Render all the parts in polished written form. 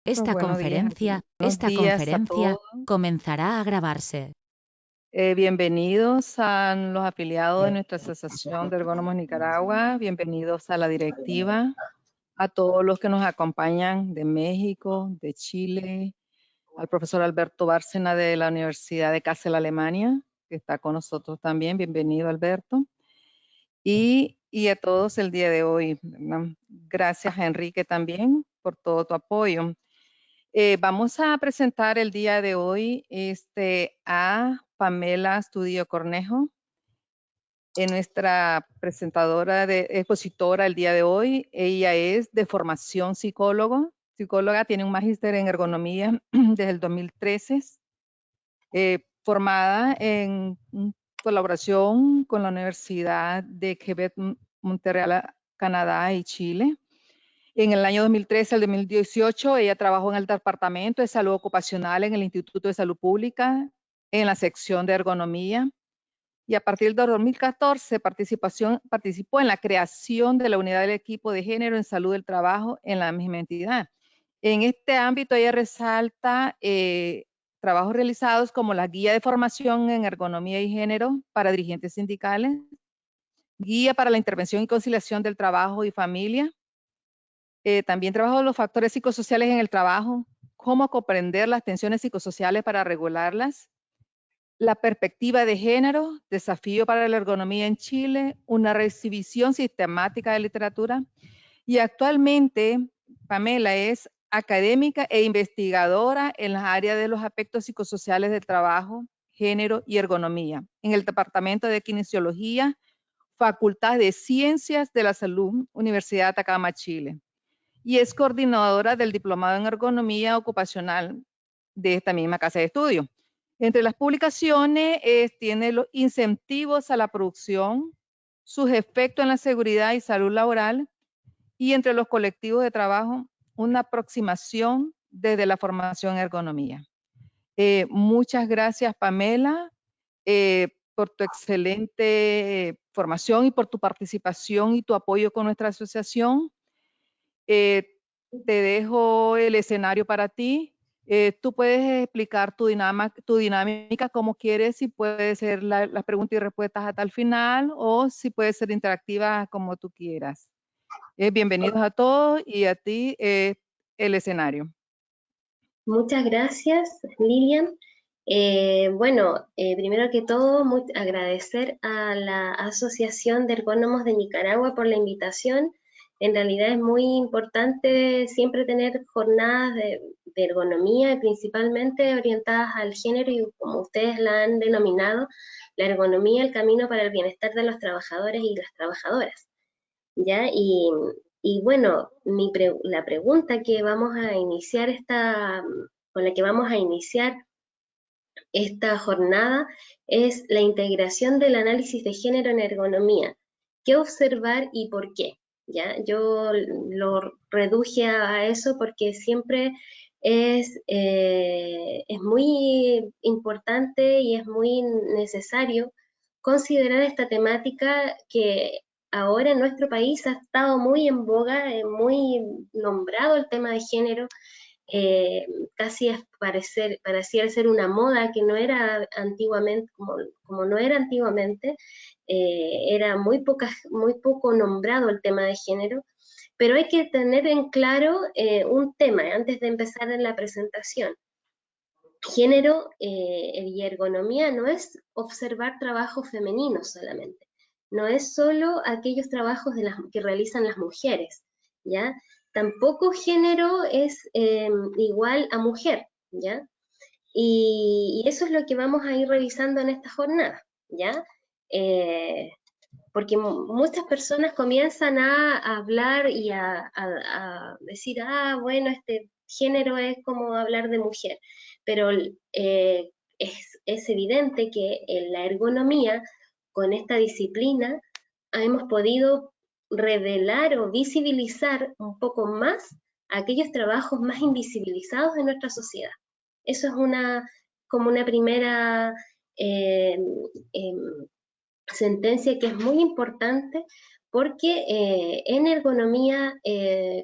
Esta Buenos días, buenos días a conferencia todos. comenzará a grabarse. Bienvenidos a los afiliados de nuestra Asociación de Ergónomos Nicaragua. Bienvenidos a la directiva, a todos los que nos acompañan de México, de Chile, al profesor Alberto Bárcena de la Universidad de Kassel, Alemania, que está con nosotros también. Bienvenido, Alberto. Y a todos el día de hoy. Gracias a Enrique también por todo tu apoyo. Vamos a presentar el día de hoy a Pamela Estudillo Cornejo, nuestra presentadora, expositora el día de hoy. Ella es de formación psicóloga, tiene un magíster en ergonomía desde el 2013, formada en colaboración con la Universidad de Quebec, Montreal, Canadá y Chile. En el año 2013 al 2018, ella trabajó en el Departamento de Salud Ocupacional en el Instituto de Salud Pública, en la sección de ergonomía. Y a partir del 2014 participó en la creación de la unidad del equipo de género en salud del trabajo en la misma entidad. En este ámbito ella resalta trabajos realizados como la guía de formación en ergonomía y género para dirigentes sindicales, guía para la intervención y conciliación del trabajo y familia. También trabajo los factores psicosociales en el trabajo, cómo comprender las tensiones psicosociales para regularlas, la perspectiva de género, desafío para la ergonomía en Chile, una revisión sistemática de literatura. Y actualmente Pamela es académica e investigadora en las áreas de los aspectos psicosociales del trabajo, género y ergonomía, en el Departamento de Kinesiología, Facultad de Ciencias de la Salud, Universidad de Atacama, Chile. Y es coordinadora del Diplomado en Ergonomía Ocupacional de esta misma casa de estudio. Entre las publicaciones tiene los incentivos a la producción, sus efectos en la seguridad y salud laboral, y entre los colectivos de trabajo, una aproximación desde la formación en ergonomía. Muchas gracias, Pamela, por tu excelente formación y por tu participación y tu apoyo con nuestra asociación. Te dejo el escenario para ti. Tú puedes explicar tu dinámica como quieres, si puede ser las preguntas y respuestas hasta el final o si puede ser interactiva como tú quieras. Bienvenidos a todos y a ti el escenario. Muchas gracias, Lilian. Primero que todo, agradecer a la Asociación de Ergónomos de Nicaragua por la invitación. En realidad es muy importante siempre tener jornadas de ergonomía, principalmente orientadas al género y como ustedes la han denominado, la ergonomía, el camino para el bienestar de los trabajadores y las trabajadoras. ¿Ya? Y bueno, la pregunta que vamos a iniciar con la que vamos a iniciar esta jornada es la integración del análisis de género en ergonomía. ¿Qué observar y por qué? ¿Ya? Yo lo reduje a eso porque siempre es muy importante y es muy necesario considerar esta temática que ahora en nuestro país ha estado muy en boga, muy nombrado el tema de género, casi pareciera ser una moda que no era antiguamente, como no era antiguamente, era muy poco nombrado el tema de género, pero hay que tener en claro un tema antes de empezar en la presentación. Género y ergonomía no es observar trabajos femeninos solamente, no es solo aquellos trabajos que realizan las mujeres, ¿ya? Tampoco género es igual a mujer, ¿ya? Y eso es lo que vamos a ir revisando en esta jornada, ¿ya? Porque muchas personas comienzan a hablar y a decir, bueno, este género es como hablar de mujer, pero es evidente que en la ergonomía, con esta disciplina, hemos podido revelar o visibilizar un poco más aquellos trabajos más invisibilizados de nuestra sociedad. Eso es como una primera eh, eh, sentencia que es muy importante porque en ergonomía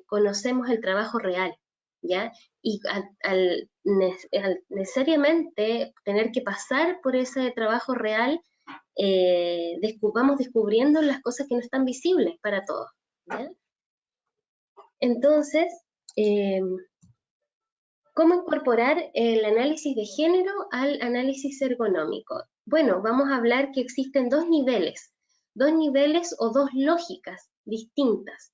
conocemos el trabajo real, ¿ya? Y al necesariamente tener que pasar por ese trabajo real, vamos descubriendo las cosas que no están visibles para todos, ¿ya? Entonces, ¿cómo incorporar el análisis de género al análisis ergonómico? Bueno, vamos a hablar que existen dos niveles o dos lógicas distintas.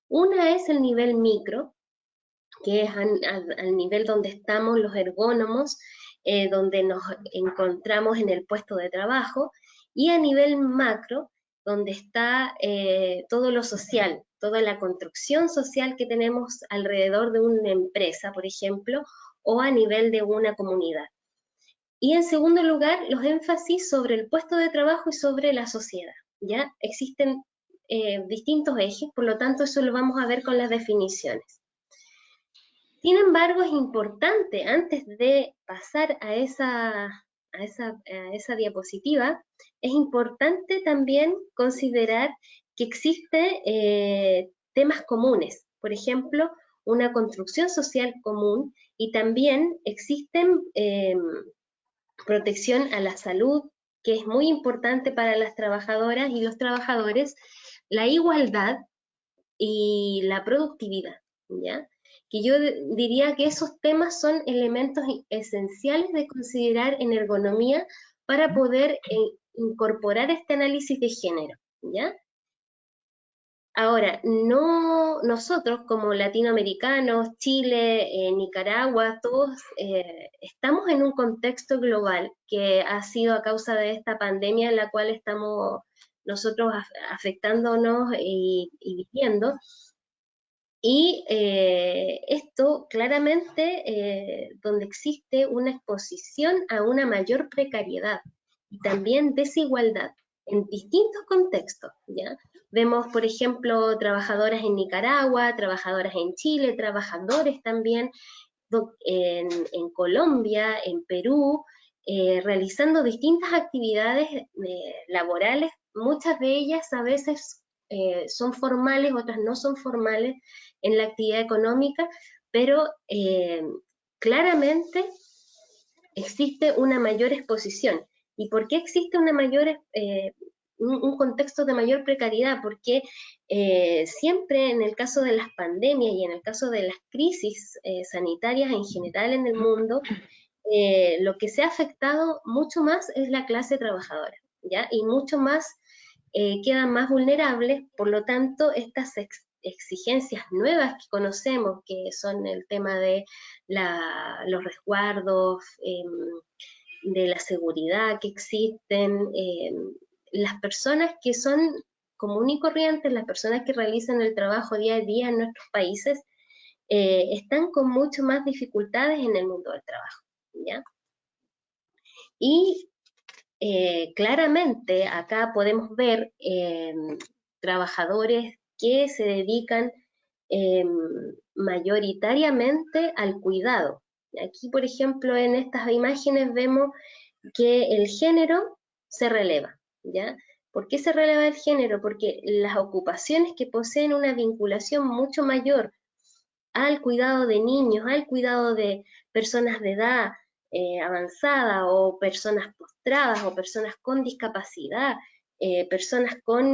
Una es el nivel micro, que es al nivel donde estamos los ergónomos, donde nos encontramos en el puesto de trabajo, y a nivel macro, donde está todo lo social, toda la construcción social que tenemos alrededor de una empresa, por ejemplo, o a nivel de una comunidad. Y en segundo lugar, los énfasis sobre el puesto de trabajo y sobre la sociedad, ¿ya? Existen distintos ejes, por lo tanto eso lo vamos a ver con las definiciones. Sin embargo, es importante, antes de pasar a esa diapositiva, es importante también considerar que existen temas comunes, por ejemplo, una construcción social común, y también existen protección a la salud, que es muy importante para las trabajadoras y los trabajadores, la igualdad y la productividad, ¿ya? Que yo diría que esos temas son elementos esenciales de considerar en ergonomía para poder incorporar este análisis de género, ¿ya? Ahora, no nosotros como latinoamericanos, Chile, Nicaragua, todos estamos en un contexto global que ha sido a causa de esta pandemia en la cual estamos nosotros afectándonos y viviendo. Y esto claramente donde existe una exposición a una mayor precariedad y también desigualdad en distintos contextos, ¿ya? Vemos, por ejemplo, trabajadoras en Nicaragua, trabajadoras en Chile, trabajadores también en Colombia, en Perú, realizando distintas actividades laborales, muchas de ellas a veces son formales, otras no son formales en la actividad económica, pero claramente existe una mayor exposición. ¿Y por qué existe una mayor, un contexto de mayor precariedad? Porque siempre en el caso de las pandemias y en el caso de las crisis sanitarias en general en el mundo, lo que se ha afectado mucho más es la clase trabajadora, ¿ya? Y mucho más quedan más vulnerables, por lo tanto, estas exigencias nuevas que conocemos, que son el tema de los resguardos, de la seguridad que existen, las personas que son comunes y corrientes, las personas que realizan el trabajo día a día en nuestros países, están con mucho más dificultades en el mundo del trabajo, ¿ya? Y claramente acá podemos ver trabajadores que se dedican mayoritariamente al cuidado. Aquí, por ejemplo, en estas imágenes vemos que el género se releva, ¿ya? ¿Por qué se releva el género? Porque las ocupaciones que poseen una vinculación mucho mayor al cuidado de niños, al cuidado de personas de edad avanzada o personas postradas o personas con discapacidad, personas con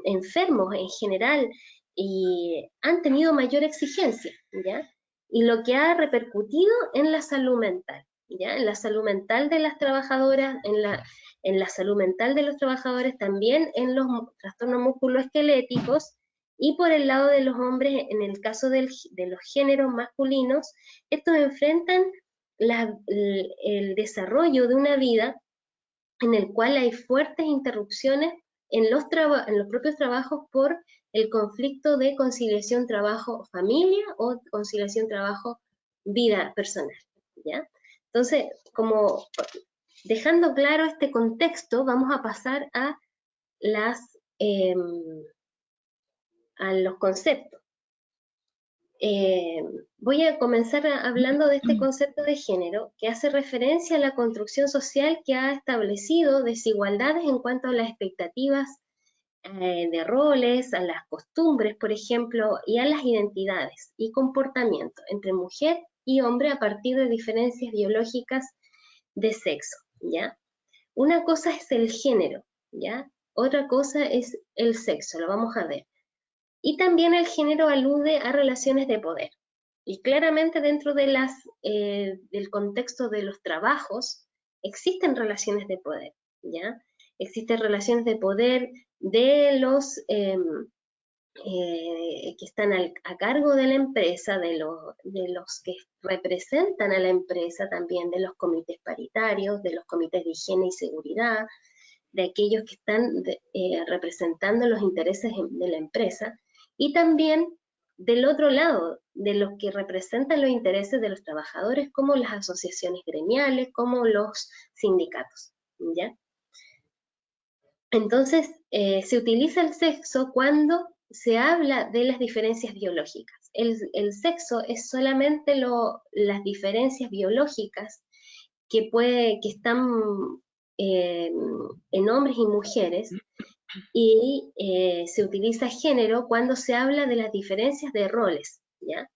enfermos en general, y han tenido mayor exigencia, ¿ya? Y lo que ha repercutido en la salud mental, ¿ya? En la salud mental de las trabajadoras, en la salud mental de los trabajadores, también en los trastornos musculoesqueléticos. Y por el lado de los hombres, en el caso de los géneros masculinos, estos enfrentan el desarrollo de una vida en el cual hay fuertes interrupciones en los propios trabajos por el conflicto de conciliación trabajo-familia o conciliación trabajo-vida personal, ¿ya? Entonces, como dejando claro este contexto, vamos a pasar a los conceptos. Voy a comenzar hablando de este concepto de género, que hace referencia a la construcción social que ha establecido desigualdades en cuanto a las expectativas de roles, a las costumbres, por ejemplo, y a las identidades y comportamientos entre mujer y hombre a partir de diferencias biológicas de sexo, ¿ya? Una cosa es el género, ¿ya? Otra cosa es el sexo, lo vamos a ver. Y también el género alude a relaciones de poder. Y claramente dentro de del contexto de los trabajos existen relaciones de poder, ¿ya? Existen relaciones de poder de los que están a cargo de la empresa, de los que representan a la empresa también, de los comités paritarios, de los comités de higiene y seguridad, de aquellos que están representando los intereses de la empresa, y también del otro lado, de los que representan los intereses de los trabajadores, como las asociaciones gremiales, como los sindicatos, ¿ya? Entonces, se utiliza el sexo cuando se habla de las diferencias biológicas. El sexo es solamente las diferencias biológicas que están en hombres y mujeres, y se utiliza género cuando se habla de las diferencias de roles, ¿ya?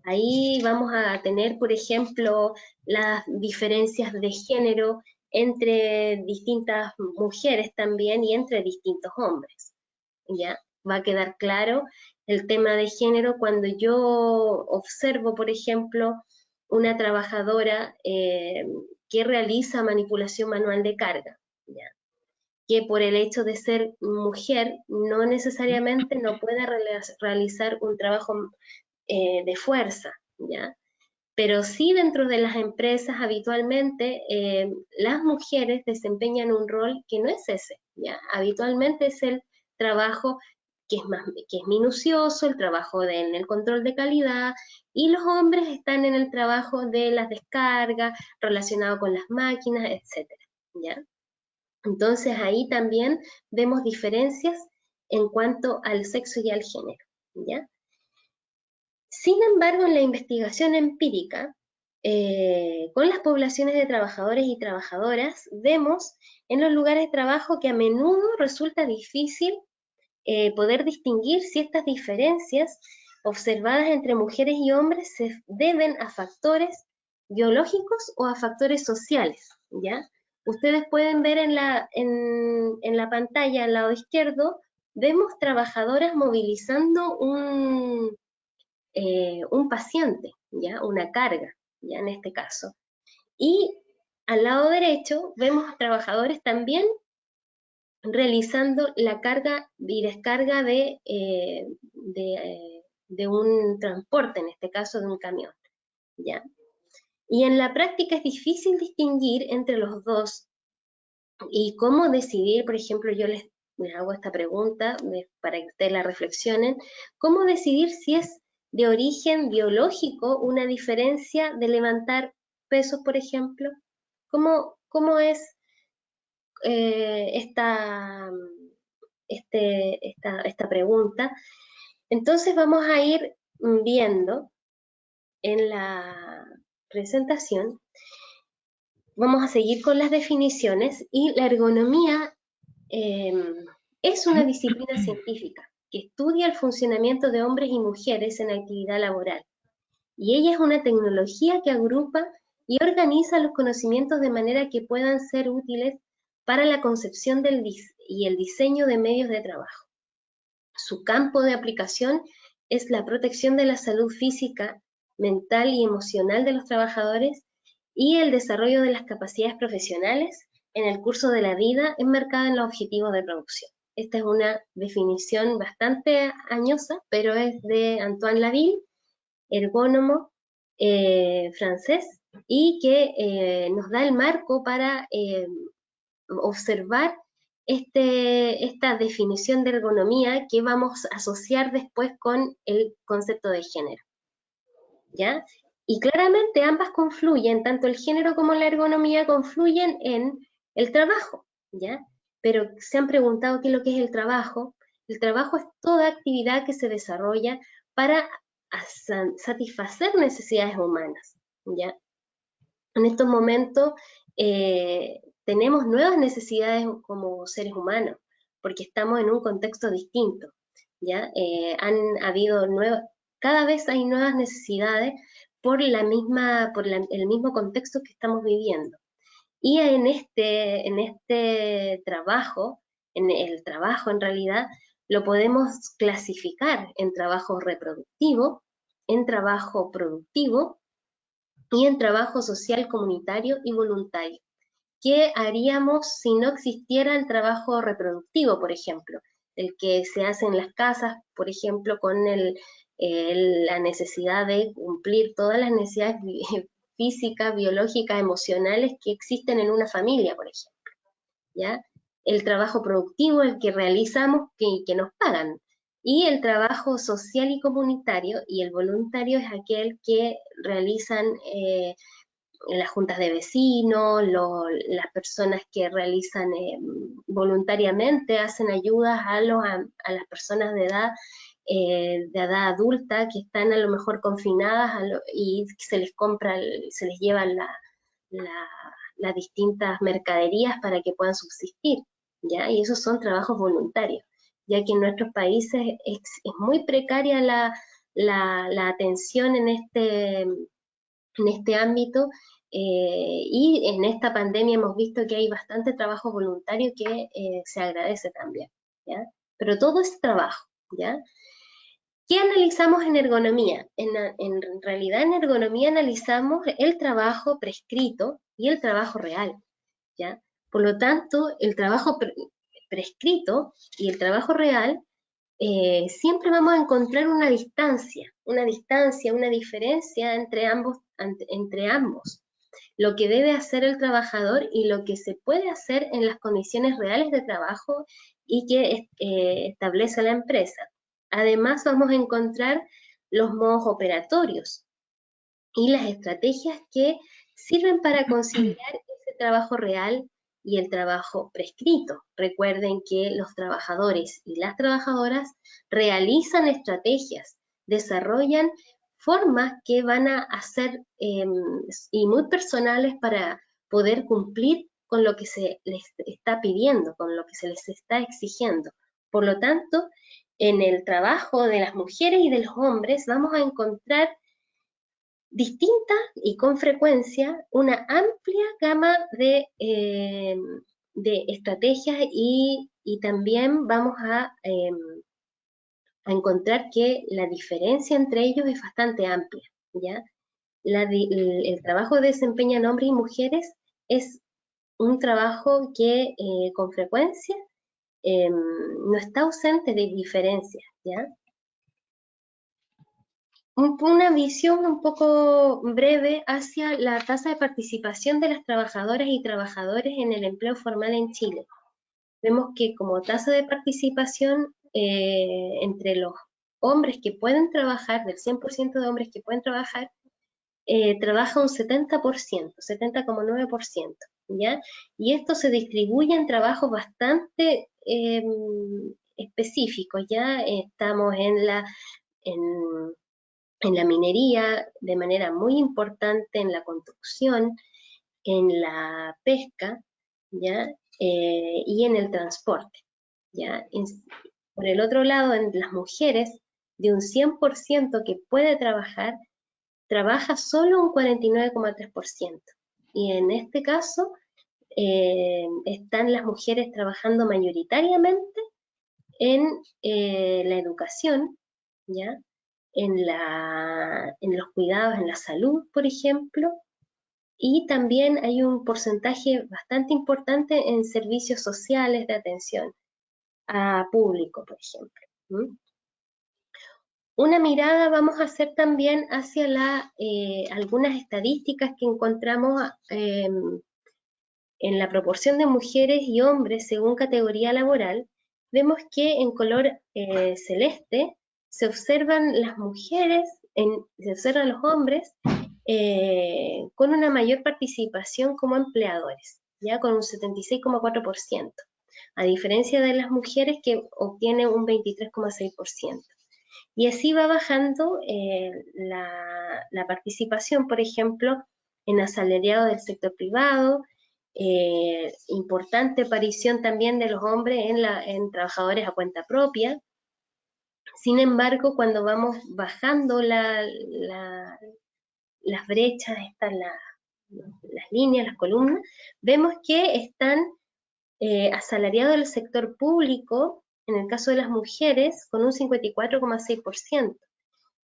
Ahí vamos a tener, por ejemplo, las diferencias de género entre distintas mujeres también y entre distintos hombres, ¿ya? Va a quedar claro el tema de género cuando yo observo, por ejemplo, una trabajadora que realiza manipulación manual de carga, ¿ya? Que por el hecho de ser mujer no necesariamente no pueda realizar un trabajo de fuerza, ¿ya? Pero sí dentro de las empresas habitualmente las mujeres desempeñan un rol que no es ese, ¿ya? Habitualmente es el trabajo que es minucioso, el trabajo en el control de calidad, y los hombres están en el trabajo de las descargas, relacionado con las máquinas, etcétera, ¿ya? Entonces ahí también vemos diferencias en cuanto al sexo y al género, ¿ya? Sin embargo, en la investigación empírica, con las poblaciones de trabajadores y trabajadoras, vemos en los lugares de trabajo que a menudo resulta difícil poder distinguir si estas diferencias observadas entre mujeres y hombres se deben a factores biológicos o a factores sociales, ¿ya? Ustedes pueden ver en la pantalla al lado izquierdo, vemos trabajadoras movilizando un paciente, ¿ya? Una carga, ¿ya? En este caso. Y al lado derecho vemos trabajadores también realizando la carga y descarga de un transporte, en este caso de un camión, ¿ya? Y en la práctica es difícil distinguir entre los dos y cómo decidir, por ejemplo, yo les hago esta pregunta para que ustedes la reflexionen, cómo decidir si es de origen biológico una diferencia de levantar pesos, por ejemplo, cómo es esta pregunta. Entonces vamos a ir viendo en la presentación, vamos a seguir con las definiciones, y la ergonomía es una disciplina científica que estudia el funcionamiento de hombres y mujeres en actividad laboral, y ella es una tecnología que agrupa y organiza los conocimientos de manera que puedan ser útiles para la concepción y el diseño de medios de trabajo. Su campo de aplicación es la protección de la salud física, mental y emocional de los trabajadores y el desarrollo de las capacidades profesionales en el curso de la vida enmarcada en los objetivos de producción. Esta es una definición bastante añosa, pero es de Antoine Laville, ergónomo francés, y que nos da el marco para observar esta definición de ergonomía que vamos a asociar después con el concepto de género, ¿ya? Y claramente ambas confluyen, tanto el género como la ergonomía confluyen en el trabajo, ¿ya? Pero se han preguntado qué es lo que es el trabajo. El trabajo es toda actividad que se desarrolla para satisfacer necesidades humanas, ¿ya? En estos momentos tenemos nuevas necesidades como seres humanos, porque estamos en un contexto distinto, ¿ya? Cada vez hay nuevas necesidades por el mismo contexto que estamos viviendo. Y en este trabajo, en el trabajo en realidad, lo podemos clasificar en trabajo reproductivo, en trabajo productivo y en trabajo social, comunitario y voluntario. ¿Qué haríamos si no existiera el trabajo reproductivo, por ejemplo? El que se hace en las casas, por ejemplo, con la necesidad de cumplir todas las necesidades físicas, biológicas, emocionales que existen en una familia, por ejemplo, ¿ya? El trabajo productivo, el que realizamos, que nos pagan, y el trabajo social y comunitario, y el voluntario es aquel que realizan las juntas de vecinos, las personas que realizan voluntariamente, hacen ayudas a las personas de edad adulta que están a lo mejor confinadas y se les llevan las distintas mercaderías para que puedan subsistir, ¿ya? Y esos son trabajos voluntarios, ya que en nuestros países es muy precaria la atención en este ámbito, y en esta pandemia hemos visto que hay bastante trabajo voluntario que se agradece también, ¿ya? Pero todo es trabajo, ¿ya? ¿Qué analizamos en ergonomía? En realidad en ergonomía analizamos el trabajo prescrito y el trabajo real, ¿ya? Por lo tanto, el trabajo prescrito y el trabajo real siempre vamos a encontrar una diferencia, entre ambos, lo que debe hacer el trabajador y lo que se puede hacer en las condiciones reales de trabajo y que establece la empresa. Además, vamos a encontrar los modos operatorios y las estrategias que sirven para considerar ese trabajo real y el trabajo prescrito. Recuerden que los trabajadores y las trabajadoras realizan estrategias, desarrollan formas que van a ser y muy personales para poder cumplir con lo que se les está pidiendo, con lo que se les está exigiendo. Por lo tanto, en el trabajo de las mujeres y de los hombres vamos a encontrar distinta y con frecuencia una amplia gama de estrategias y también vamos a encontrar que la diferencia entre ellos es bastante amplia, ¿ya? El trabajo que desempeñan hombres y mujeres es un trabajo que con frecuencia no está ausente de diferencias, ¿ya? Una visión un poco breve hacia la tasa de participación de las trabajadoras y trabajadores en el empleo formal en Chile. Vemos que como tasa de participación entre los hombres que pueden trabajar, del 100% de hombres que pueden trabajar, trabaja un 70%, 70,9%, ¿ya? Y esto se distribuye en trabajos bastante específicos, ¿ya? Estamos en la minería de manera muy importante, en la construcción, en la pesca, ¿ya? Y en el transporte, ¿ya? Por el otro lado, en las mujeres, de un 100% que puede trabajar, trabaja solo un 49,3%. Y en este caso, están las mujeres trabajando mayoritariamente en la educación, ¿ya? En los cuidados, en la salud, por ejemplo, y también hay un porcentaje bastante importante en servicios sociales de atención a público, por ejemplo. Una mirada vamos a hacer también hacia algunas estadísticas que encontramos en la proporción de mujeres y hombres según categoría laboral. Vemos que en color celeste se observan las mujeres, se observan los hombres con una mayor participación como empleadores, ya con un 76,4%, a diferencia de las mujeres que obtienen un 23,6%. Y así va bajando la participación, por ejemplo, en asalariados del sector privado, Importante aparición también de los hombres en trabajadores a cuenta propia. Sin embargo, cuando vamos bajando las brechas, las líneas, las columnas, vemos que están asalariados del sector público, en el caso de las mujeres, con un 54,6%,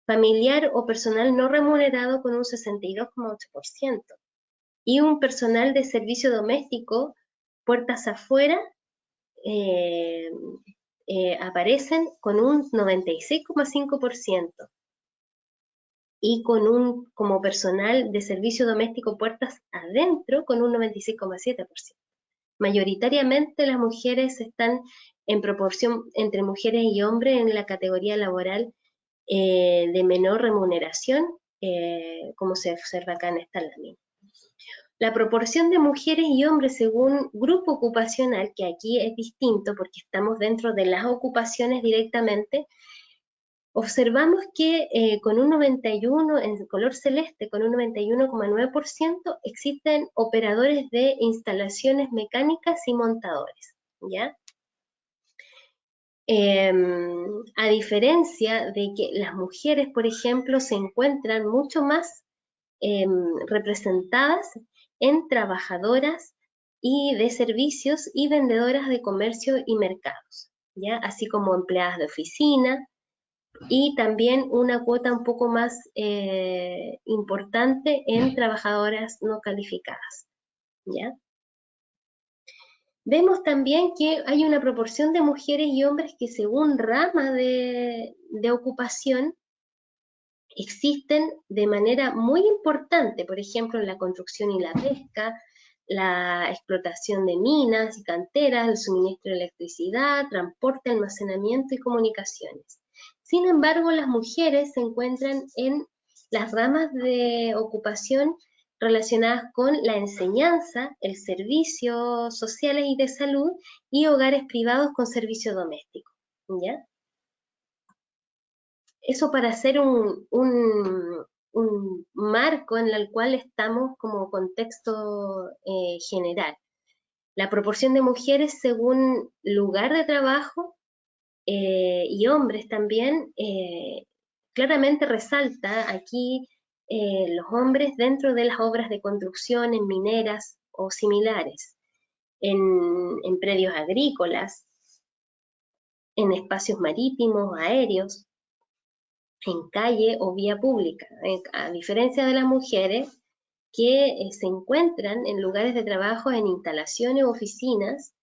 familiar o personal no remunerado con un 62,8%, y un personal de servicio doméstico, puertas afuera, aparecen con un 96,5%, y como personal de servicio doméstico puertas adentro con un 96,7%. Mayoritariamente las mujeres están en proporción entre mujeres y hombres en la categoría laboral de menor remuneración, como se observa acá en esta lámina. La proporción de mujeres y hombres según grupo ocupacional, que aquí es distinto porque estamos dentro de las ocupaciones directamente, observamos que con un 91, en color celeste, con un 91,9%, existen operadores de instalaciones mecánicas y montadores, ¿ya? A diferencia de que las mujeres, por ejemplo, se encuentran mucho más representadas en trabajadoras y de servicios y vendedoras de comercio y mercados, ¿ya? Así como empleadas de oficina, y también una cuota un poco más importante en trabajadoras no calificadas, ¿ya? Vemos también que hay una proporción de mujeres y hombres que según rama de ocupación existen de manera muy importante, por ejemplo, en la construcción y la pesca, la explotación de minas y canteras, el suministro de electricidad, transporte, almacenamiento y comunicaciones. Sin embargo, las mujeres se encuentran en las ramas de ocupación relacionadas con la enseñanza, el servicio sociales y de salud y hogares privados con servicio doméstico, ¿ya? Eso para hacer un marco en el cual estamos como contexto general. La proporción de mujeres según lugar de trabajo y hombres también claramente resalta aquí los hombres dentro de las obras de construcción, en mineras o similares, en predios agrícolas, en espacios marítimos, aéreos, en calle o vía pública, a diferencia de las mujeres que se encuentran en lugares de trabajo, en instalaciones o oficinas,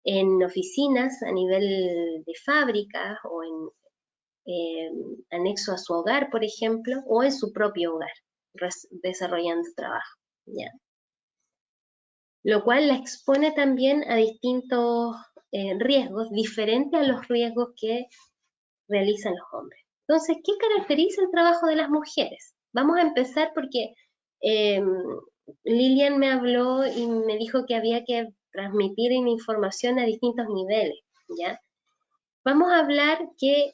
en oficinas a nivel de fábrica o en anexo a su hogar, por ejemplo, o en su propio hogar, desarrollando trabajo, ¿ya? Lo cual la expone también a distintos riesgos, diferentes a los riesgos que realizan los hombres. Entonces, ¿qué caracteriza el trabajo de las mujeres? Vamos a empezar porque Lilian me habló y me dijo que había que transmitir información a distintos niveles, ¿ya? Vamos a hablar que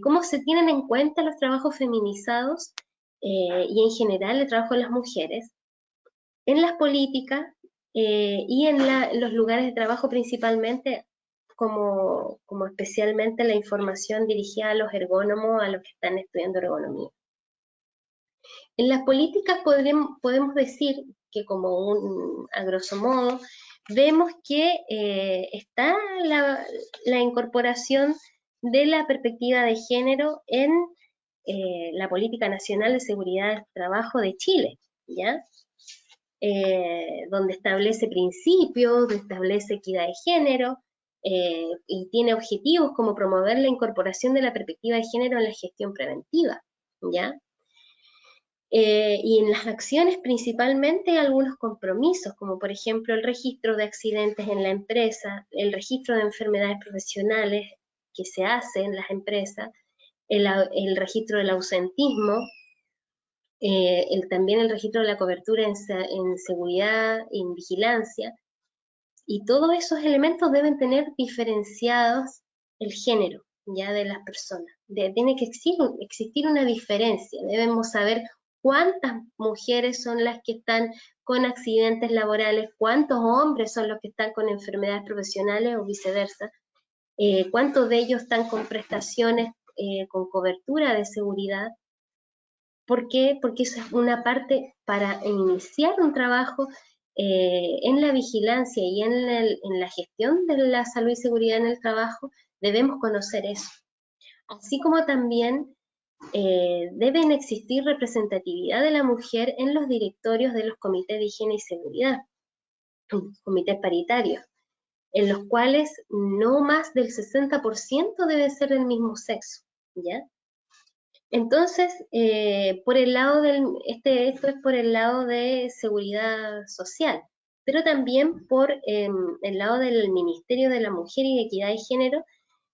cómo se tienen en cuenta los trabajos feminizados y en general el trabajo de las mujeres en las políticas y en los lugares de trabajo principalmente, como especialmente la información dirigida a los ergónomos, a los que están estudiando ergonomía. En las políticas podemos decir que a grosso modo, vemos que está la incorporación de la perspectiva de género en la Política Nacional de Seguridad del Trabajo de Chile, ¿ya? Donde establece principios, donde establece equidad de género, y tiene objetivos como promover la incorporación de la perspectiva de género en la gestión preventiva, ¿ya? Y en las acciones principalmente algunos compromisos, como por ejemplo el registro de accidentes en la empresa, el registro de enfermedades profesionales que se hace en las empresas, el registro del ausentismo, también el registro de la cobertura en seguridad y en vigilancia, y todos esos elementos deben tener diferenciados el género ya de las personas. Tiene que existir una diferencia, debemos saber cuántas mujeres son las que están con accidentes laborales, cuántos hombres son los que están con enfermedades profesionales o viceversa, cuántos de ellos están con prestaciones con cobertura de seguridad. ¿Por qué? Porque eso es una parte para iniciar un trabajo en la vigilancia y en la gestión de la salud y seguridad en el trabajo, debemos conocer eso. Así como también deben existir representatividad de la mujer en los directorios de los comités de higiene y seguridad, comités paritarios, en los cuales no más del 60% debe ser del mismo sexo, ¿ya? Entonces, por el lado esto es por el lado de seguridad social, pero también por el lado del Ministerio de la Mujer y de Equidad de Género,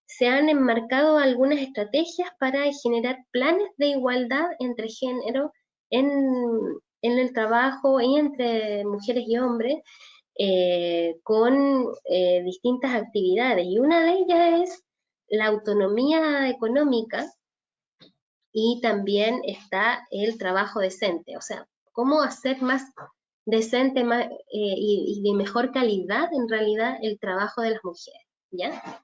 se han enmarcado algunas estrategias para generar planes de igualdad entre género en el trabajo y entre mujeres y hombres, con distintas actividades. Y una de ellas es la autonomía económica, y también está el trabajo decente, o sea, cómo hacer más decente y de mejor calidad en realidad el trabajo de las mujeres, ¿ya?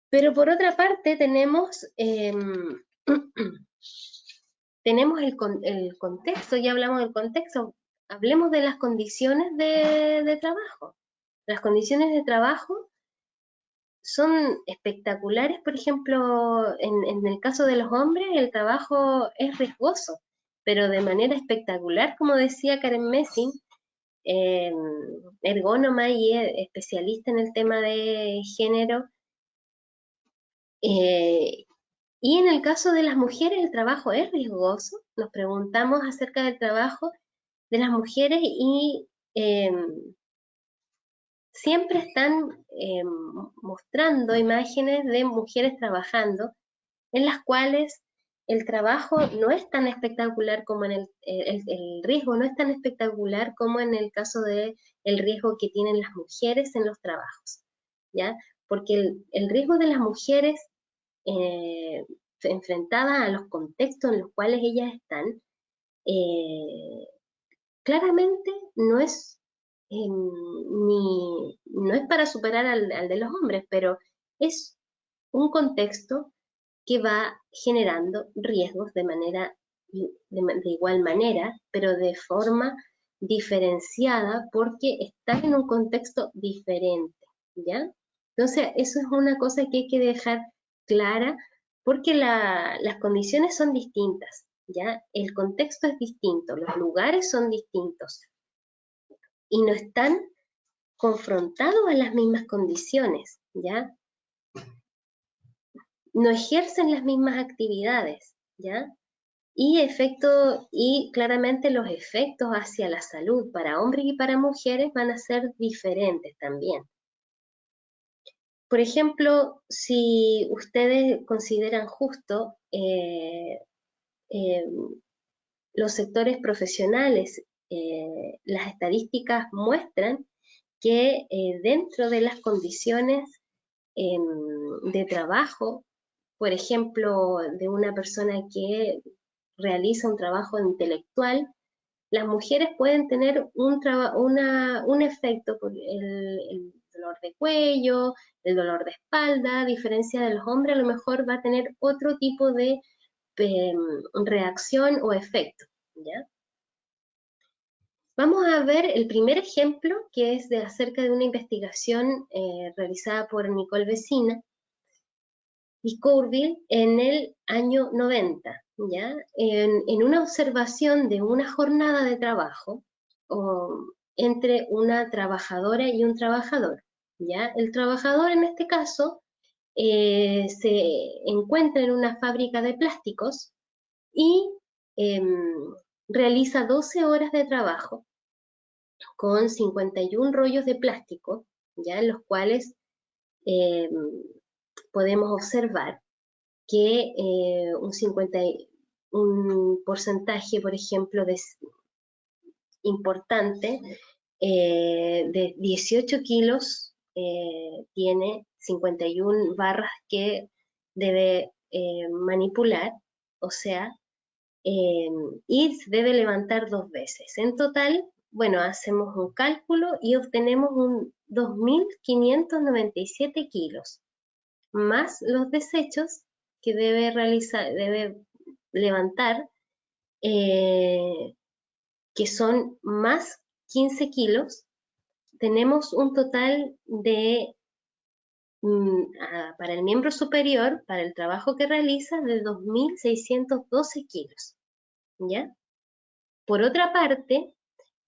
Pero por otra parte tenemos, tenemos el contexto, ya hablamos del contexto, hablemos de las condiciones de trabajo. Las condiciones de trabajo son espectaculares. Por ejemplo, en el caso de los hombres, el trabajo es riesgoso, pero de manera espectacular, como decía Karen Messing, ergónoma y especialista en el tema de género. Y en el caso de las mujeres, el trabajo es riesgoso. Nos preguntamos acerca del trabajo de las mujeres y siempre están mostrando imágenes de mujeres trabajando, en las cuales el trabajo no es tan espectacular como en el riesgo no es tan espectacular como en el caso de el riesgo que tienen las mujeres en los trabajos, ¿ya? Porque el riesgo de las mujeres enfrentadas a los contextos en los cuales ellas están, claramente no es no es para superar al de los hombres, pero es un contexto que va generando riesgos de igual manera, pero de forma diferenciada, porque están en un contexto diferente, ¿ya? Entonces, eso es una cosa que hay que dejar clara, porque las condiciones son distintas, ¿ya? El contexto es distinto, los lugares son distintos, y no están confrontados a las mismas condiciones, ¿ya? No ejercen las mismas actividades, ¿ya? Y claramente los efectos hacia la salud para hombres y para mujeres van a ser diferentes también. Por ejemplo, si ustedes consideran justo los sectores profesionales, las estadísticas muestran que dentro de las condiciones de trabajo, por ejemplo, de una persona que realiza un trabajo intelectual, las mujeres pueden tener un efecto por el dolor de cuello, el dolor de espalda, a diferencia de los hombres, a lo mejor va a tener otro tipo de reacción o efecto, ¿ya? Vamos a ver el primer ejemplo, que es acerca de una investigación realizada por Nicole Vecina y Courville en el año 90, ¿ya? En una observación de una jornada de trabajo entre una trabajadora y un trabajador, ¿ya? El trabajador en este caso se encuentra en una fábrica de plásticos y realiza 12 horas de trabajo con 51 rollos de plástico, ¿ya? En los cuales podemos observar que un porcentaje, por ejemplo, importante de 18 kilos tiene 51 barras que debe manipular, o sea, y se debe levantar 2 veces. En total, bueno, hacemos un cálculo y obtenemos un 2.597 kilos, más los desechos que debe levantar, que son más 15 kilos. Tenemos un total de, para el miembro superior, para el trabajo que realiza, de 2.612 kilos, ¿ya? Por otra parte,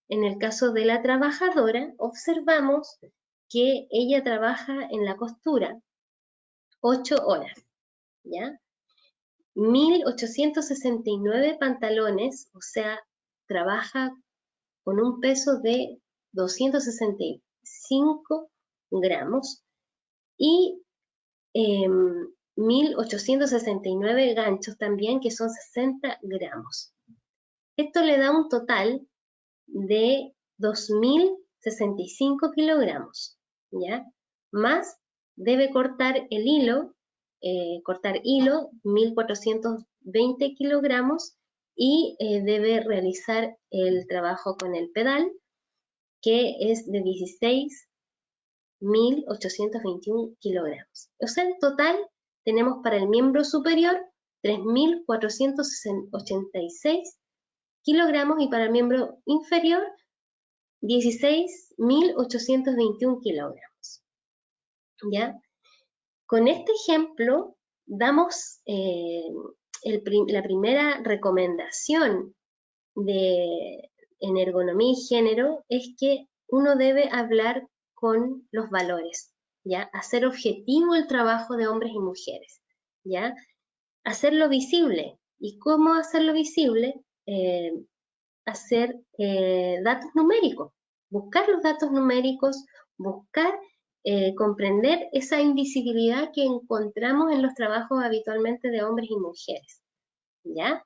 en el caso de la trabajadora, observamos que ella trabaja en la costura 8 horas, ¿ya? 1.869 pantalones, o sea, trabaja con un peso de 265 gramos y 1.869 ganchos también, que son 60 gramos. Esto le da un total de 2.065 kilogramos, ¿ya? Más debe cortar el hilo, 1.420 kilogramos, y debe realizar el trabajo con el pedal, que es de 16.821 kilogramos. O sea, en total tenemos para el miembro superior 3.486 kilogramos y para el miembro inferior 16.821 kilogramos. ¿Ya? Con este ejemplo damos la primera recomendación en ergonomía y género, es que uno debe hablar con los valores, ¿ya? Hacer objetivo el trabajo de hombres y mujeres, ¿ya? Hacerlo visible. ¿Y cómo hacerlo visible? Hacer datos numéricos, buscar los datos numéricos, buscar comprender esa invisibilidad que encontramos en los trabajos habitualmente de hombres y mujeres, ¿ya?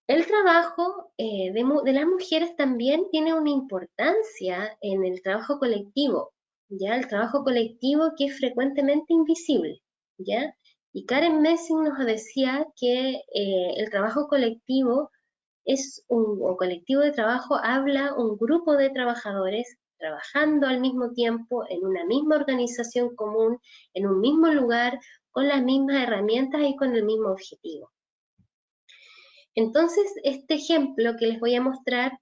El trabajo de las mujeres también tiene una importancia en el trabajo colectivo, ¿ya? El trabajo colectivo que es frecuentemente invisible, ¿ya? Y Karen Messing nos decía que el trabajo colectivo o colectivo de trabajo habla un grupo de trabajadores trabajando al mismo tiempo en una misma organización común, en un mismo lugar, con las mismas herramientas y con el mismo objetivo. Entonces, este ejemplo que les voy a mostrar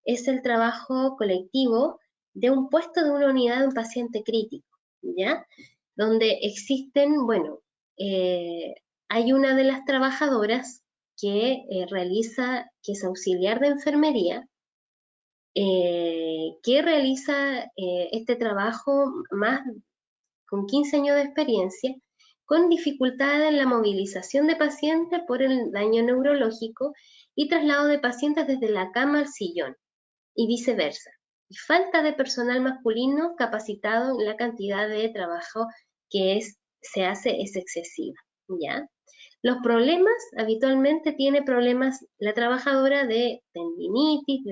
es el trabajo colectivo de un puesto de una unidad de un paciente crítico, ¿ya? Donde existen, bueno, hay una de las trabajadoras que que es auxiliar de enfermería, que realiza este trabajo con 15 años de experiencia, con dificultad en la movilización de pacientes por el daño neurológico y traslado de pacientes desde la cama al sillón, y viceversa. Y falta de personal masculino capacitado en la cantidad de trabajo que se hace es excesiva, ¿ya? Los problemas, habitualmente tiene problemas la trabajadora de tendinitis,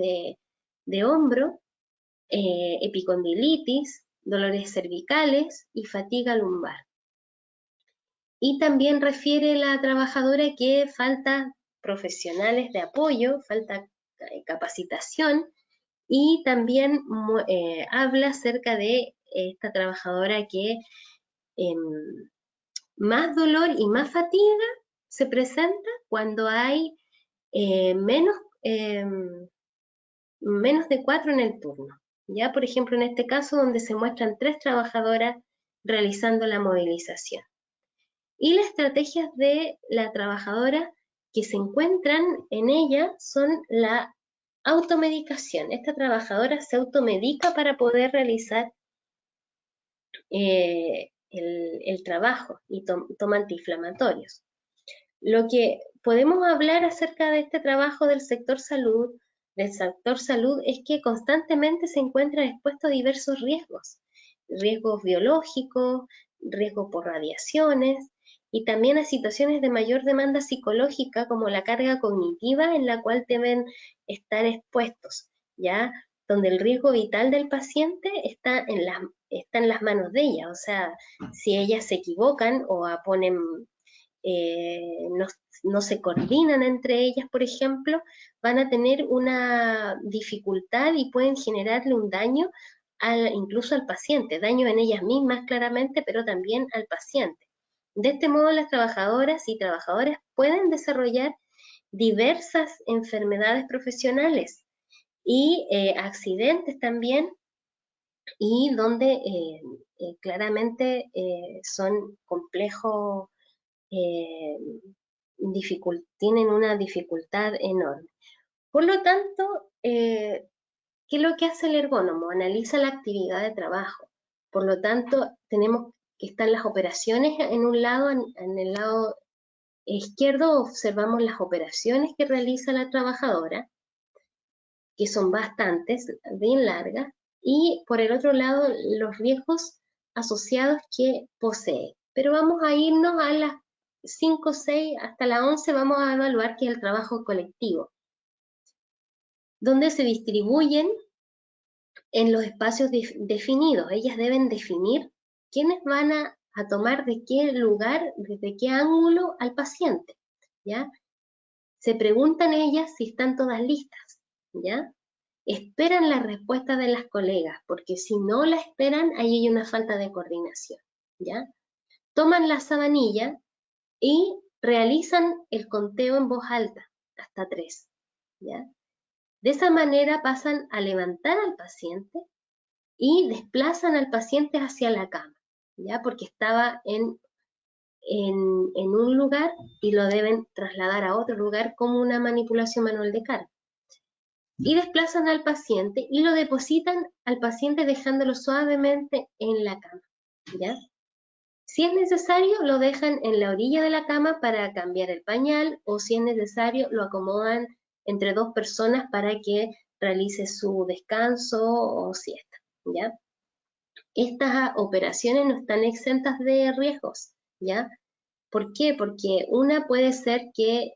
de hombro, epicondilitis, dolores cervicales y fatiga lumbar. Y también refiere la trabajadora que falta profesionales de apoyo, falta capacitación, y también habla acerca de esta trabajadora que más dolor y más fatiga se presenta cuando hay menos de 4 en el turno. Ya, por ejemplo, en este caso donde se muestran 3 trabajadoras realizando la movilización. Y las estrategias de la trabajadora que se encuentran en ella son la automedicación. Esta trabajadora se automedica para poder realizar el trabajo y toma antiinflamatorios. Lo que podemos hablar acerca de este trabajo del sector salud es que constantemente se encuentra expuesto a diversos riesgos biológicos, riesgos por radiaciones, y también a situaciones de mayor demanda psicológica como la carga cognitiva en la cual deben estar expuestos, ¿ya? Donde el riesgo vital del paciente está en las manos de ella, o sea, si ellas se equivocan o ponen no se coordinan entre ellas, por ejemplo, van a tener una dificultad y pueden generarle un daño incluso al paciente, daño en ellas mismas claramente, pero también al paciente. De este modo, las trabajadoras y trabajadores pueden desarrollar diversas enfermedades profesionales y accidentes también, y donde claramente son complejos, tienen una dificultad enorme. Por lo tanto, ¿qué es lo que hace el ergónomo? Analiza la actividad de trabajo. Por lo tanto, tenemos que estar las operaciones en un lado, en el lado izquierdo observamos las operaciones que realiza la trabajadora, que son bastantes, bien largas, y por el otro lado los riesgos asociados que posee. Pero vamos a irnos a las 5, 6, hasta la 11 vamos a evaluar que es el trabajo colectivo, donde se distribuyen en los espacios definidos. Ellas deben definir quiénes van a tomar de qué lugar, desde qué ángulo al paciente, ¿ya? Se preguntan ellas si están todas listas, ¿ya? Esperan la respuesta de las colegas, porque si no la esperan, ahí hay una falta de coordinación, ¿ya? Toman la sabanilla y realizan el conteo en voz alta, hasta 3, ¿ya? De esa manera pasan a levantar al paciente y desplazan al paciente hacia la cama, ¿ya? Porque estaba en un lugar y lo deben trasladar a otro lugar como una manipulación manual de carga. Y desplazan al paciente y lo depositan al paciente dejándolo suavemente en la cama, ¿ya? Si es necesario, lo dejan en la orilla de la cama para cambiar el pañal, o si es necesario, lo acomodan entre 2 personas para que realice su descanso o siesta, ¿ya? Estas operaciones no están exentas de riesgos, ¿ya? ¿Por qué? Porque una puede ser que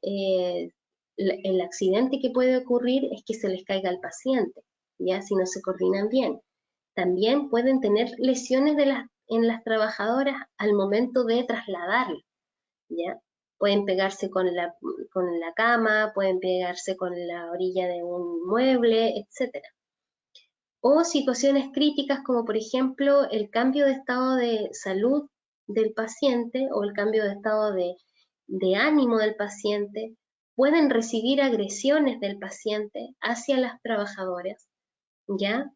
el accidente que puede ocurrir es que se les caiga al paciente, ¿ya? Si no se coordinan bien. También pueden tener lesiones en las trabajadoras al momento de trasladarla, ¿ya? Pueden pegarse con la cama, pueden pegarse con la orilla de un mueble, etc. O situaciones críticas como por ejemplo el cambio de estado de salud del paciente o el cambio de estado de ánimo del paciente, pueden recibir agresiones del paciente hacia las trabajadoras, ¿ya?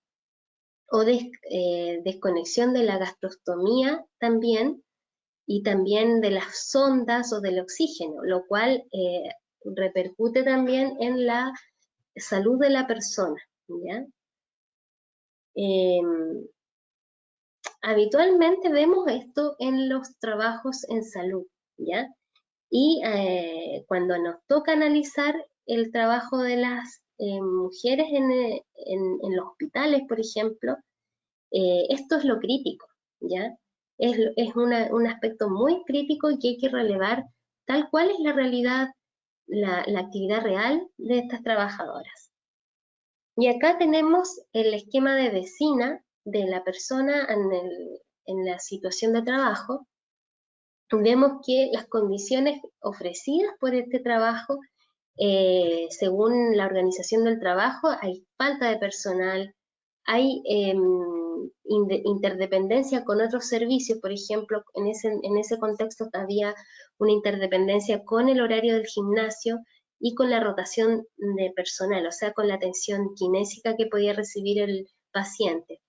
O desconexión de la gastrostomía también, y también de las sondas o del oxígeno, lo cual repercute también en la salud de la persona, ¿ya? Habitualmente vemos esto en los trabajos en salud, ¿ya? Y cuando nos toca analizar el trabajo de las mujeres en los hospitales, por ejemplo, esto es lo crítico, ¿ya? Es un aspecto muy crítico y que hay que relevar tal cual es la realidad, la actividad real de estas trabajadoras. Y acá tenemos el esquema de vecina de la persona en la situación de trabajo. Vemos que las condiciones ofrecidas por este trabajo, según la organización del trabajo, hay falta de personal, hay interdependencia con otros servicios. Por ejemplo, en ese contexto había una interdependencia con el horario del gimnasio y con la rotación de personal, o sea, con la atención kinésica que podía recibir el paciente.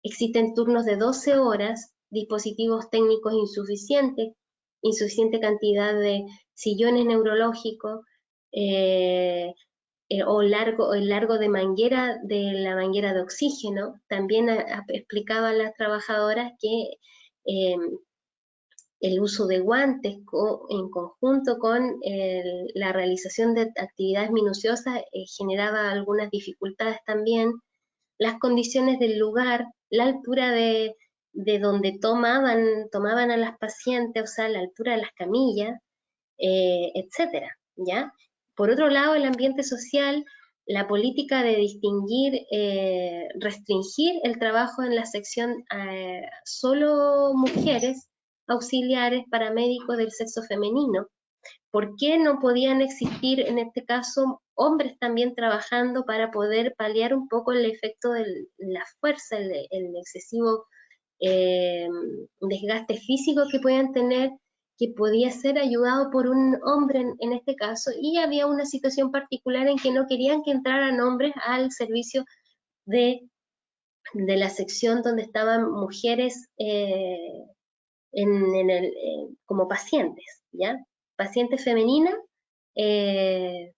Existen turnos de 12 horas, dispositivos técnicos insuficientes, insuficiente cantidad de sillones neurológicos, o el largo de la manguera de oxígeno. También explicaban las trabajadoras que el uso de guantes en conjunto con la realización de actividades minuciosas generaba algunas dificultades también. Las condiciones del lugar, la altura de donde tomaban a las pacientes, o sea, la altura de las camillas, etcétera, ¿ya? Por otro lado, el ambiente social, la política de distinguir, restringir el trabajo en la sección solo mujeres, auxiliares, paramédicos del sexo femenino. ¿Por qué no podían existir, en este caso, hombres también trabajando para poder paliar un poco el efecto de la fuerza, el excesivo desgaste físico que podían tener, que podía ser ayudado por un hombre en este caso? Y había una situación particular en que no querían que entraran hombres al servicio de la sección donde estaban mujeres como pacientes, ¿ya? Pacientes femeninas, en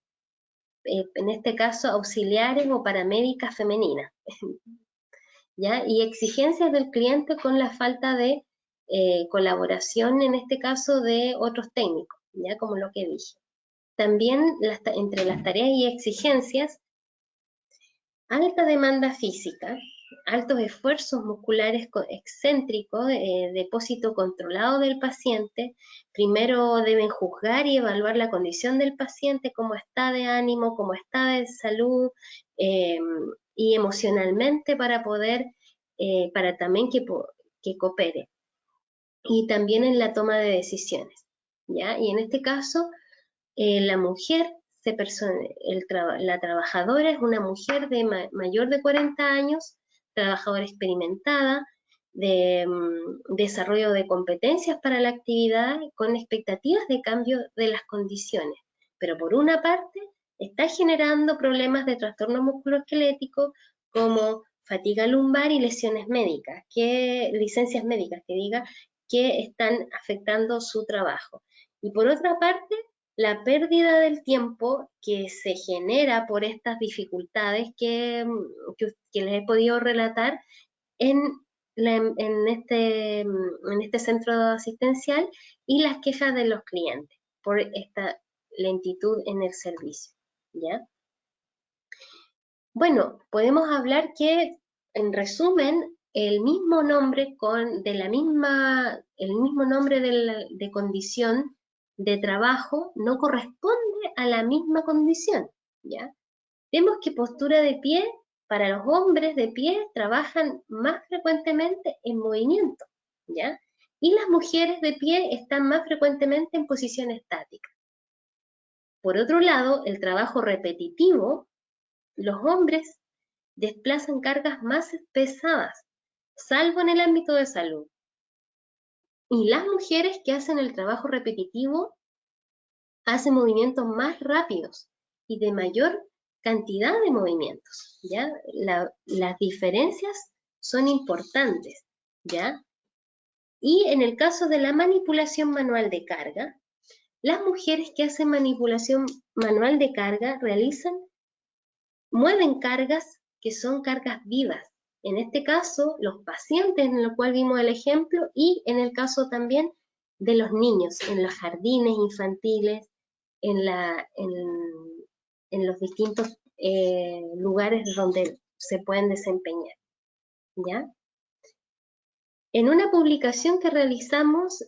este caso auxiliares o paramédicas femeninas, ¿ya? Y exigencias del cliente con la falta de colaboración, en este caso, de otros técnicos, ¿ya? Como lo que dije. También entre las tareas y exigencias, alta demanda física, altos esfuerzos musculares excéntricos, depósito controlado del paciente. Primero deben juzgar y evaluar la condición del paciente, cómo está de ánimo, cómo está de salud y emocionalmente para poder, para también que coopere. Y también en la toma de decisiones, ¿ya? Y en este caso, la mujer, la trabajadora es una mujer de mayor de 40 años, trabajadora experimentada, de desarrollo de competencias para la actividad, con expectativas de cambio de las condiciones. Pero por una parte, está generando problemas de trastorno musculoesquelético como fatiga lumbar y lesiones médicas, licencias médicas, que están afectando su trabajo. Y por otra parte, la pérdida del tiempo que se genera por estas dificultades que les he podido relatar en este centro asistencial, y las quejas de los clientes por esta lentitud en el servicio, ¿ya? Bueno, podemos hablar que, en resumen, el mismo nombre de condición de trabajo no corresponde a la misma condición, ¿ya? Vemos que postura de pie, para los hombres de pie trabajan más frecuentemente en movimiento, ¿ya? Y las mujeres de pie están más frecuentemente en posición estática. Por otro lado, el trabajo repetitivo, los hombres desplazan cargas más pesadas, salvo en el ámbito de salud. Y las mujeres que hacen el trabajo repetitivo hacen movimientos más rápidos y de mayor cantidad de movimientos, ¿ya? Las diferencias son importantes, ¿ya? Y en el caso de la manipulación manual de carga, las mujeres que hacen manipulación manual de carga mueven cargas que son cargas vivas. En este caso, los pacientes, en el cual vimos el ejemplo, y en el caso también de los niños, en los jardines infantiles, en los distintos lugares donde se pueden desempeñar, ¿ya? En una publicación que realizamos,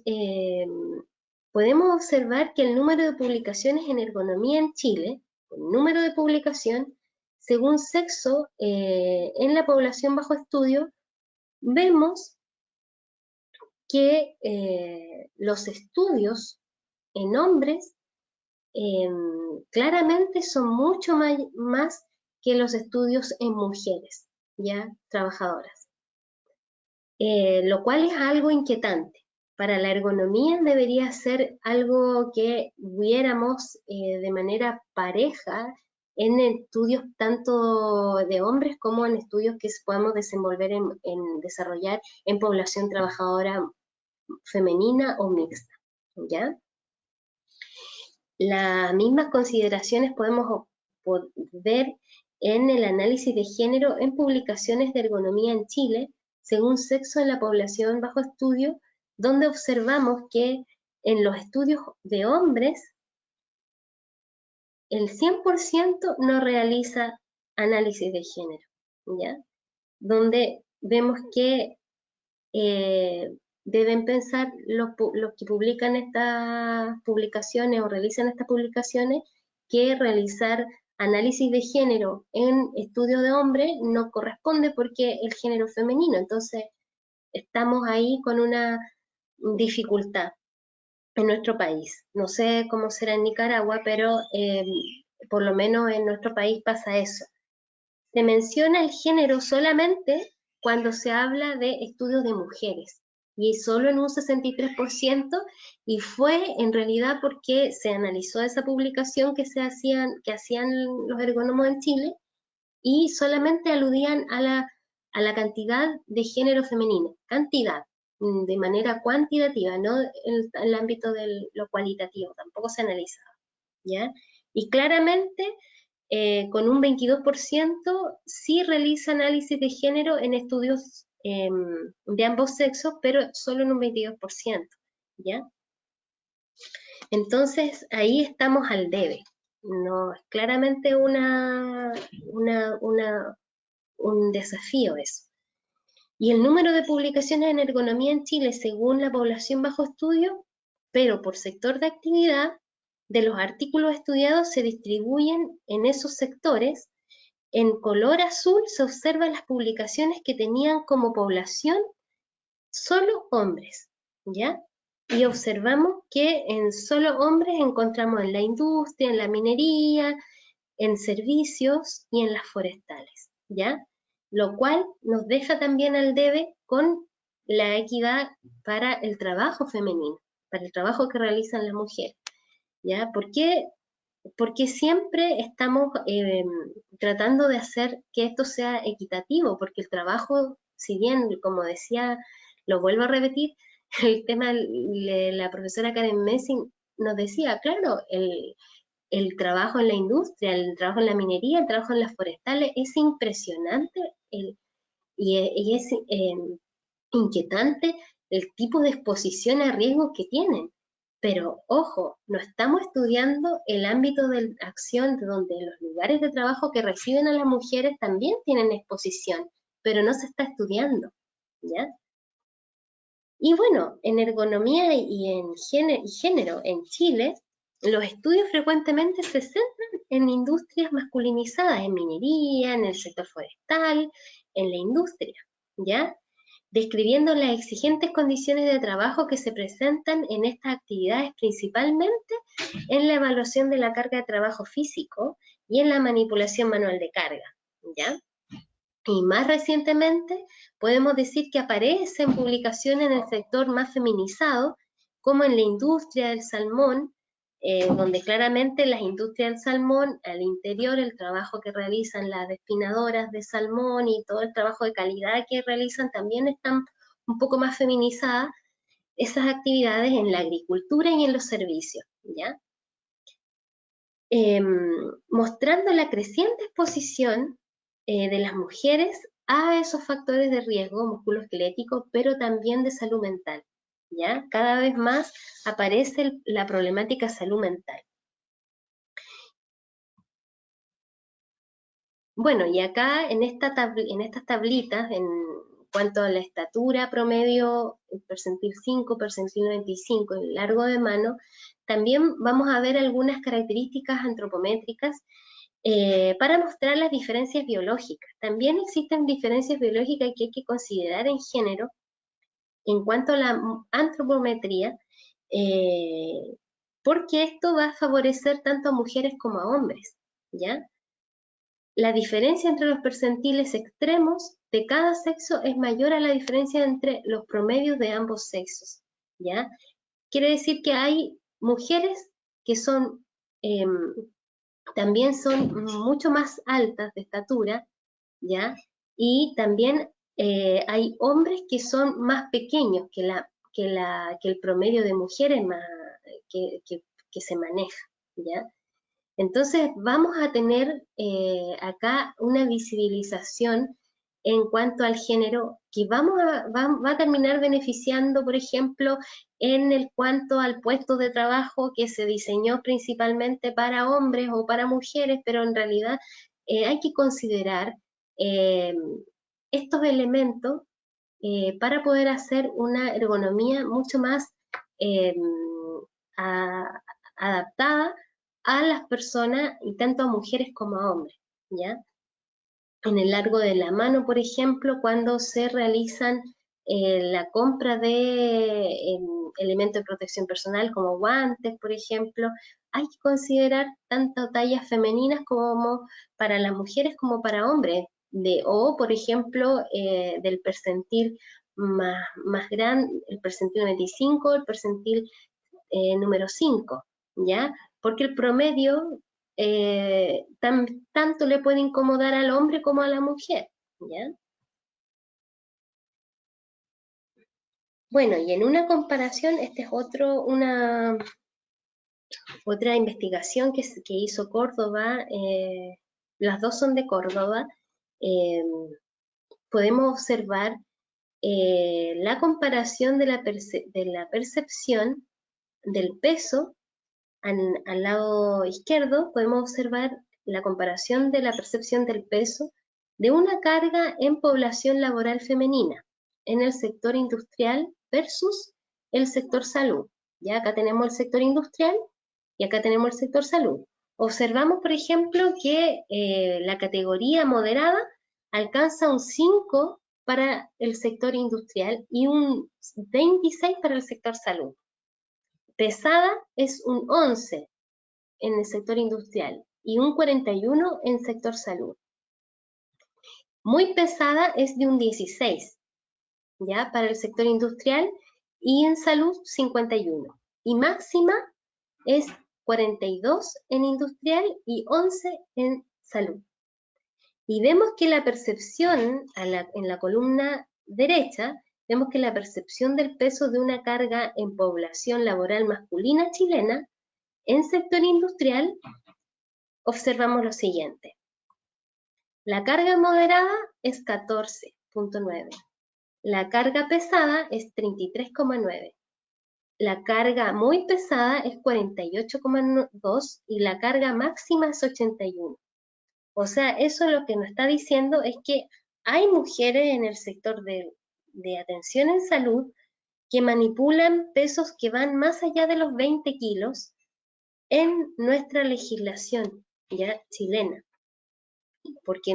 podemos observar que el número de publicaciones en ergonomía en Chile, el número de publicación, según sexo, en la población bajo estudio, vemos que los estudios en hombres claramente son mucho más que los estudios en mujeres, ya trabajadoras, lo cual es algo inquietante. Para la ergonomía debería ser algo que viéramos de manera pareja en estudios tanto de hombres como en estudios que podemos desenvolver desarrollar en población trabajadora femenina o mixta, ¿ya? Las mismas consideraciones podemos ver en el análisis de género en publicaciones de ergonomía en Chile, según sexo en la población bajo estudio, donde observamos que en los estudios de hombres, el 100% no realiza análisis de género, ¿ya? Donde vemos que deben pensar los que publican estas publicaciones o realizan estas publicaciones que realizar análisis de género en estudios de hombres no corresponde porque el género femenino. Entonces estamos ahí con una dificultad en nuestro país. No sé cómo será en Nicaragua, pero por lo menos en nuestro país pasa eso. Se menciona el género solamente cuando se habla de estudios de mujeres, y solo en un 63%, y fue en realidad porque se analizó esa publicación que hacían los ergónomos en Chile, y solamente aludían a la cantidad de género femenino, cantidad, de manera cuantitativa, no en el ámbito de lo cualitativo, tampoco se analizaba, ¿ya? Y claramente, con un 22% sí realiza análisis de género en estudios de ambos sexos, pero solo en un 22%, ¿ya? Entonces, ahí estamos al debe. No, es claramente un desafío eso. Y el número de publicaciones en ergonomía en Chile, según la población bajo estudio, pero por sector de actividad, de los artículos estudiados se distribuyen en esos sectores. En color azul se observan las publicaciones que tenían como población solo hombres, ¿ya? Y observamos que en solo hombres encontramos en la industria, en la minería, en servicios y en las forestales, ¿ya? Lo cual nos deja también al debe con la equidad para el trabajo femenino, para el trabajo que realizan las mujeres, ¿ya? ¿Por qué? Porque siempre estamos tratando de hacer que esto sea equitativo, porque el trabajo, si bien, como decía, lo vuelvo a repetir, el tema de la profesora Karen Messing nos decía, claro, el trabajo en la industria, el trabajo en la minería, el trabajo en las forestales, es impresionante y es inquietante el tipo de exposición a riesgos que tienen. Pero ojo, no estamos estudiando el ámbito de acción donde los lugares de trabajo que reciben a las mujeres también tienen exposición, pero no se está estudiando, ¿ya? Y bueno, en ergonomía y en género en Chile, los estudios frecuentemente se centran en industrias masculinizadas, en minería, en el sector forestal, en la industria, ¿ya? Describiendo las exigentes condiciones de trabajo que se presentan en estas actividades, principalmente en la evaluación de la carga de trabajo físico y en la manipulación manual de carga, ¿ya? Y más recientemente podemos decir que aparecen publicaciones en el sector más feminizado, como en la industria del salmón, donde claramente las industrias del salmón, al interior, el trabajo que realizan las despinadoras de salmón y todo el trabajo de calidad que realizan también están un poco más feminizadas esas actividades en la agricultura y en los servicios, ¿ya? Mostrando la creciente exposición de las mujeres a esos factores de riesgo musculoesquelético, pero también de salud mental, ¿ya? Cada vez más aparece la problemática salud mental. Bueno, y acá en estas tablitas, en cuanto a la estatura promedio, el percentil 5, percentil 95, el largo de mano, también vamos a ver algunas características antropométricas para mostrar las diferencias biológicas. También existen diferencias biológicas que hay que considerar en género en cuanto a la antropometría, porque esto va a favorecer tanto a mujeres como a hombres, ¿ya? La diferencia entre los percentiles extremos de cada sexo es mayor a la diferencia entre los promedios de ambos sexos, ¿ya? Quiere decir que hay mujeres que son también son mucho más altas de estatura, ¿ya? Y también hay hombres que son más pequeños que el promedio de mujeres que se maneja, ¿ya? Entonces vamos a tener acá una visibilización en cuanto al género que va a terminar beneficiando, por ejemplo, en el cuanto al puesto de trabajo que se diseñó principalmente para hombres o para mujeres, pero en realidad hay que considerar estos elementos para poder hacer una ergonomía mucho más adaptada a las personas, y tanto a mujeres como a hombres, ¿ya? En el largo de la mano, por ejemplo, cuando se realizan la compra de elementos de protección personal como guantes, por ejemplo. Hay que considerar tanto tallas femeninas como para las mujeres como para hombres, o por ejemplo del percentil más grande, el percentil 95, el percentil número 5, ¿ya? Porque el promedio tanto le puede incomodar al hombre como a la mujer, ¿ya? Bueno, y en una comparación, esta es otra investigación que hizo Córdoba, las dos son de Córdoba. Podemos observar la comparación de la percepción del peso. Al lado izquierdo podemos observar la comparación de la percepción del peso de una carga en población laboral femenina en el sector industrial versus el sector salud. Ya acá tenemos el sector industrial y acá tenemos el sector salud. Observamos, por ejemplo, que la categoría moderada alcanza un 5 para el sector industrial y un 26 para el sector salud. Pesada es un 11 en el sector industrial y un 41 en el sector salud. Muy pesada es de un 16, ¿ya? Para el sector industrial y en salud 51. Y máxima es 42 en industrial y 11 en salud. Y vemos que la percepción en la columna derecha, vemos que la percepción del peso de una carga en población laboral masculina chilena en sector industrial, observamos lo siguiente. La carga moderada es 14.9. La carga pesada es 33.9. La carga muy pesada es 48.2 y la carga máxima es 81. O sea, eso lo que nos está diciendo es que hay mujeres en el sector de atención en salud que manipulan pesos que van más allá de los 20 kilos en nuestra legislación ya chilena, porque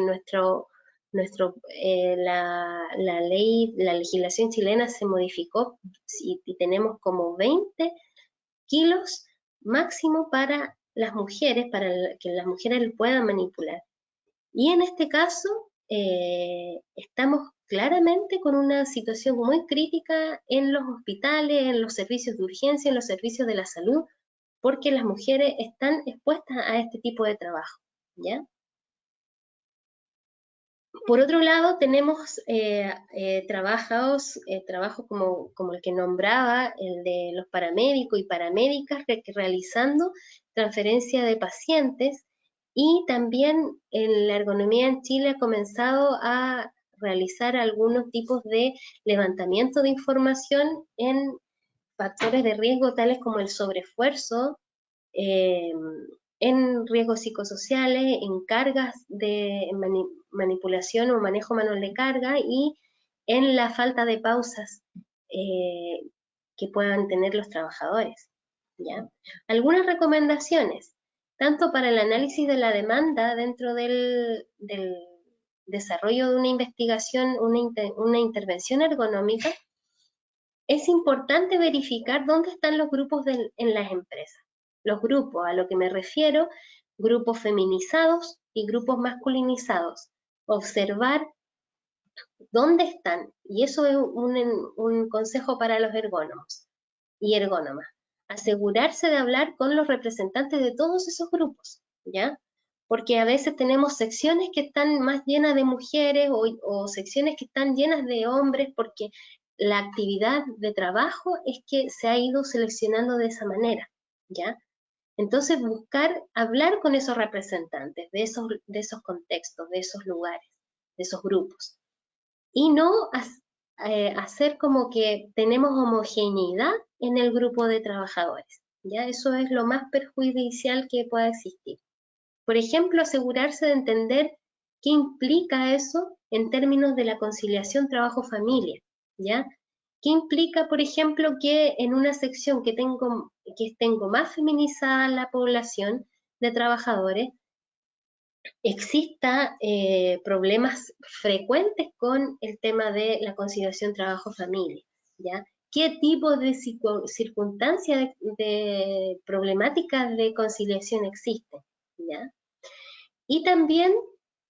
la ley, la legislación chilena se modificó y tenemos como 20 kilos máximo para las mujeres, para que las mujeres puedan manipular. Y en este caso estamos claramente con una situación muy crítica en los hospitales, en los servicios de urgencia, en los servicios de la salud, porque las mujeres están expuestas a este tipo de trabajo, ¿ya? Por otro lado, tenemos trabajos como el que nombraba, el de los paramédicos y paramédicas realizando transferencia de pacientes, y también en la ergonomía en Chile ha comenzado a realizar algunos tipos de levantamiento de información en factores de riesgo tales como el sobreesfuerzo, en riesgos psicosociales, en cargas de manipulación o manejo manual de carga y en la falta de pausas que puedan tener los trabajadores, ¿ya? Algunas recomendaciones, tanto para el análisis de la demanda dentro del desarrollo de una investigación, una intervención ergonómica, es importante verificar dónde están los grupos en las empresas. Los grupos, a lo que me refiero, grupos feminizados y grupos masculinizados. Observar dónde están. Y eso es un consejo para los ergónomos y ergónomas. Asegurarse de hablar con los representantes de todos esos grupos, ¿ya? Porque a veces tenemos secciones que están más llenas de mujeres o secciones que están llenas de hombres, porque la actividad de trabajo es que se ha ido seleccionando de esa manera, ¿ya? Entonces buscar hablar con esos representantes de esos contextos, de esos lugares, de esos grupos. Y no hacer como que tenemos homogeneidad en el grupo de trabajadores, ¿ya? Eso es lo más perjudicial que pueda existir. Por ejemplo, asegurarse de entender qué implica eso en términos de la conciliación trabajo-familia, ¿ya? ¿Qué implica, por ejemplo, que en una sección que tengo más feminizada la población de trabajadores, exista problemas frecuentes con el tema de la conciliación trabajo-familia, ¿ya? ¿Qué tipo de circunstancias de problemáticas de conciliación existen, ¿ya? Y también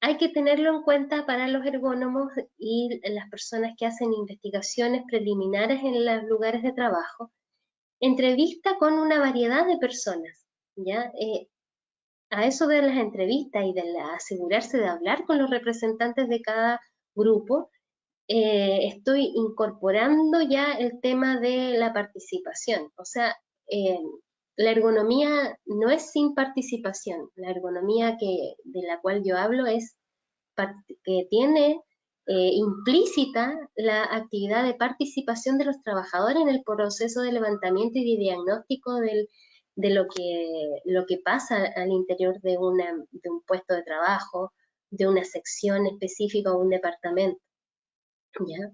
hay que tenerlo en cuenta para los ergónomos y las personas que hacen investigaciones preliminares en los lugares de trabajo, entrevista con una variedad de personas, ¿ya? A eso de las entrevistas y de asegurarse de hablar con los representantes de cada grupo, estoy incorporando ya el tema de la participación. O sea, la ergonomía no es sin participación. La ergonomía de la cual yo hablo es que tiene implícita la actividad de participación de los trabajadores en el proceso de levantamiento y de diagnóstico de lo que pasa al interior de un puesto de trabajo, de una sección específica o un departamento, ¿ya?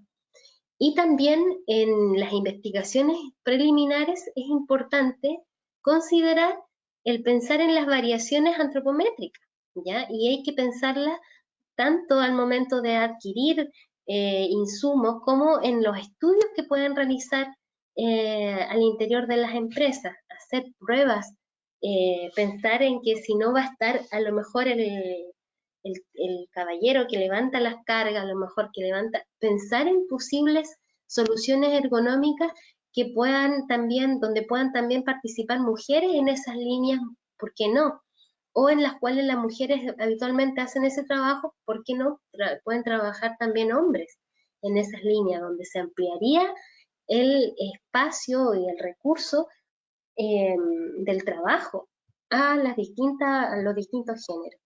Y también en las investigaciones preliminares es importante considerar el pensar en las variaciones antropométricas, ¿ya? Y hay que pensarlas tanto al momento de adquirir insumos como en los estudios que pueden realizar al interior de las empresas, hacer pruebas, pensar en que si no va a estar a lo mejor el caballero que levanta las cargas, a lo mejor que levanta, pensar en posibles soluciones ergonómicas que puedan también, donde puedan también participar mujeres en esas líneas, ¿por qué no? O en las cuales las mujeres habitualmente hacen ese trabajo, ¿por qué no pueden trabajar también hombres en esas líneas donde se ampliaría el espacio y el recurso del trabajo a los distintos géneros?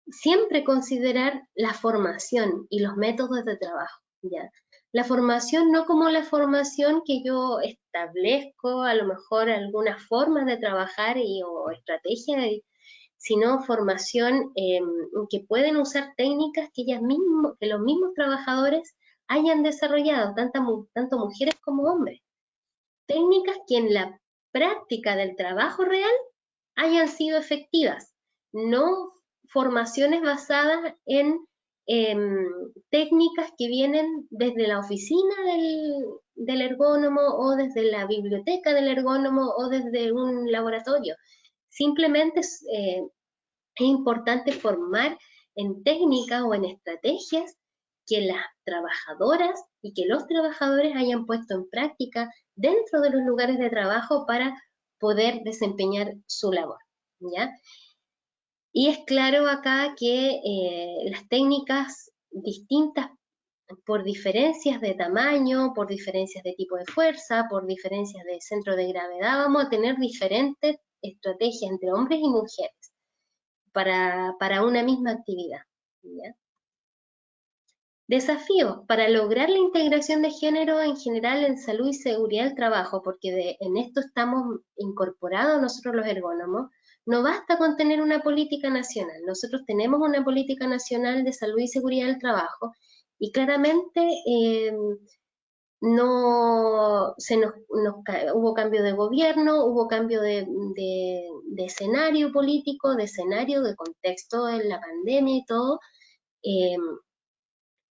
Siempre considerar la formación y los métodos de trabajo, ¿ya? La formación no como la formación que yo establezco, a lo mejor algunas formas de trabajar o estrategias, sino formación que pueden usar técnicas que que los mismos trabajadores hayan desarrollado, tanto mujeres como hombres. Técnicas que en la práctica del trabajo real hayan sido efectivas, no formaciones basadas en técnicas que vienen desde la oficina del ergónomo o desde la biblioteca del ergónomo o desde un laboratorio. Simplemente es importante formar en técnicas o en estrategias que las trabajadoras y que los trabajadores hayan puesto en práctica dentro de los lugares de trabajo para poder desempeñar su labor, ¿ya? Y es claro acá que las técnicas distintas por diferencias de tamaño, por diferencias de tipo de fuerza, por diferencias de centro de gravedad, vamos a tener diferentes estrategias entre hombres y mujeres para una misma actividad, ¿ya? Desafíos para lograr la integración de género en general en salud y seguridad del trabajo, porque en esto estamos incorporados nosotros los ergónomos. No basta con tener una política nacional, nosotros tenemos una política nacional de salud y seguridad del trabajo y claramente hubo cambio de gobierno, hubo cambio de escenario político, de escenario, de contexto en la pandemia y todo,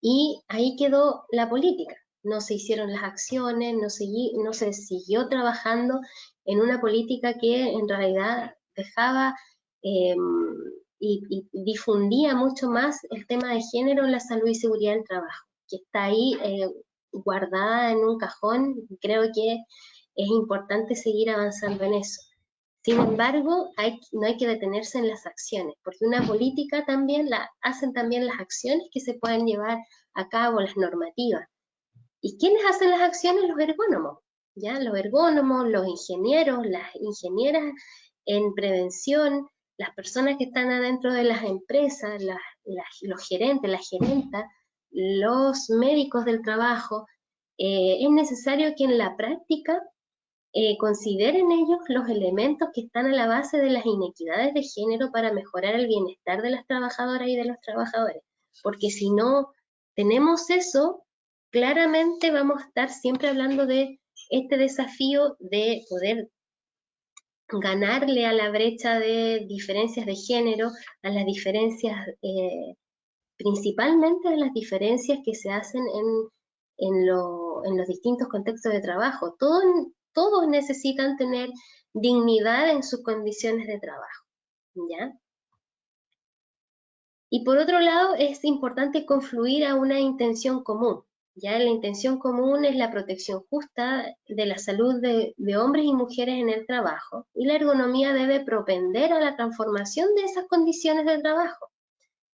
y ahí quedó la política. No se hicieron las acciones, no se siguió trabajando en una política que en realidad dejaba y difundía mucho más el tema de género en la salud y seguridad del trabajo, que está ahí guardada en un cajón. Creo que es importante seguir avanzando en eso. Sin embargo, no hay que detenerse en las acciones, porque una política también la hacen también las acciones que se pueden llevar a cabo, las normativas. ¿Y quiénes hacen las acciones? Los ergónomos, ¿ya? Los ergónomos, los ingenieros, las ingenieras en prevención, las personas que están adentro de las empresas, los gerentes, las gerentas, los médicos del trabajo. Es necesario que en la práctica consideren ellos los elementos que están a la base de las inequidades de género para mejorar el bienestar de las trabajadoras y de los trabajadores. Porque si no tenemos eso, claramente vamos a estar siempre hablando de este desafío de poder ganarle a la brecha de diferencias de género, a las diferencias, principalmente a las diferencias que se hacen en los distintos contextos de trabajo. Todos necesitan tener dignidad en sus condiciones de trabajo, ¿ya? Y por otro lado, es importante confluir a una intención común. Ya la intención común es la protección justa de la salud de hombres y mujeres en el trabajo, y la ergonomía debe propender a la transformación de esas condiciones de trabajo,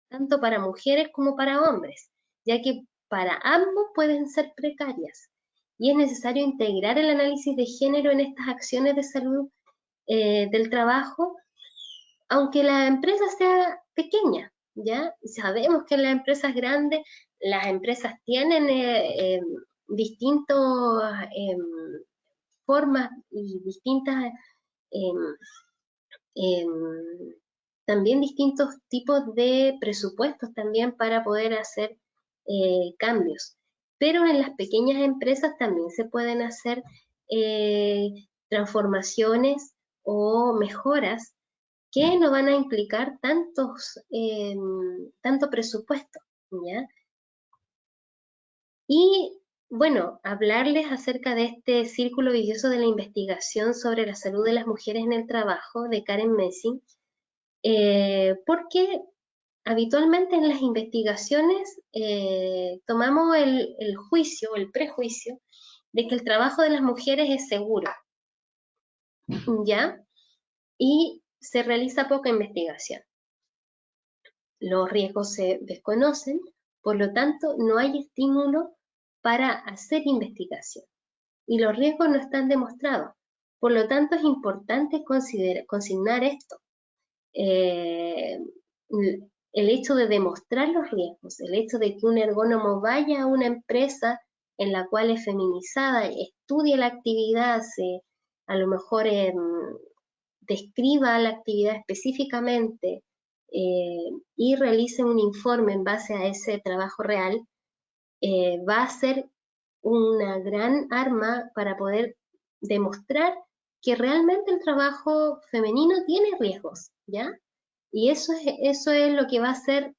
tanto para mujeres como para hombres, ya que para ambos pueden ser precarias, y es necesario integrar el análisis de género en estas acciones de salud del trabajo, aunque la empresa sea pequeña. ¿Ya? Sabemos que en las empresas grandes, las empresas tienen distintas formas y distintas, también distintos tipos de presupuestos también para poder hacer cambios. Pero en las pequeñas empresas también se pueden hacer transformaciones o mejoras que no van a implicar tanto presupuesto, ¿ya? Y bueno, hablarles acerca de este círculo vicioso de la investigación sobre la salud de las mujeres en el trabajo de Karen Messing, porque habitualmente en las investigaciones tomamos el juicio, el prejuicio, de que el trabajo de las mujeres es seguro, ¿ya? Y se realiza poca investigación. Los riesgos se desconocen, por lo tanto no hay estímulo para hacer investigación. Y los riesgos no están demostrados. Por lo tanto es importante consignar esto. El hecho de demostrar los riesgos, el hecho de que un ergónomo vaya a una empresa en la cual es feminizada, estudie la actividad, a lo mejor describa la actividad específicamente y realice un informe en base a ese trabajo real, va a ser una gran arma para poder demostrar que realmente el trabajo femenino tiene riesgos, ¿ya? Y eso es lo que va a hacer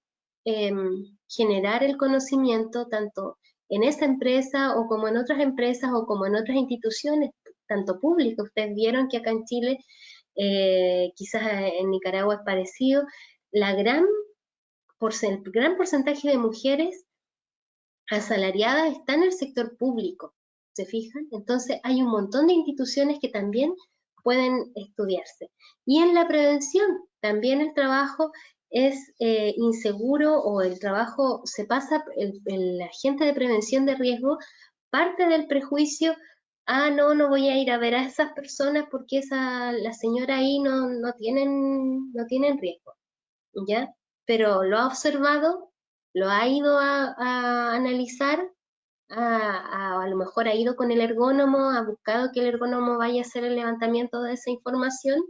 generar el conocimiento tanto en esa empresa o como en otras empresas o como en otras instituciones, tanto públicas. Ustedes vieron que acá en Chile, quizás en Nicaragua es parecido, el gran porcentaje de mujeres asalariadas está en el sector público, ¿se fijan? Entonces hay un montón de instituciones que también pueden estudiarse. Y en la prevención, también el trabajo es inseguro, o el trabajo se pasa, el agente de prevención de riesgo parte del prejuicio: no voy a ir a ver a esas personas porque la señora ahí no tienen riesgo, ¿ya? Pero lo ha observado, lo ha ido a analizar, a lo mejor ha ido con el ergónomo, ha buscado que el ergónomo vaya a hacer el levantamiento de esa información.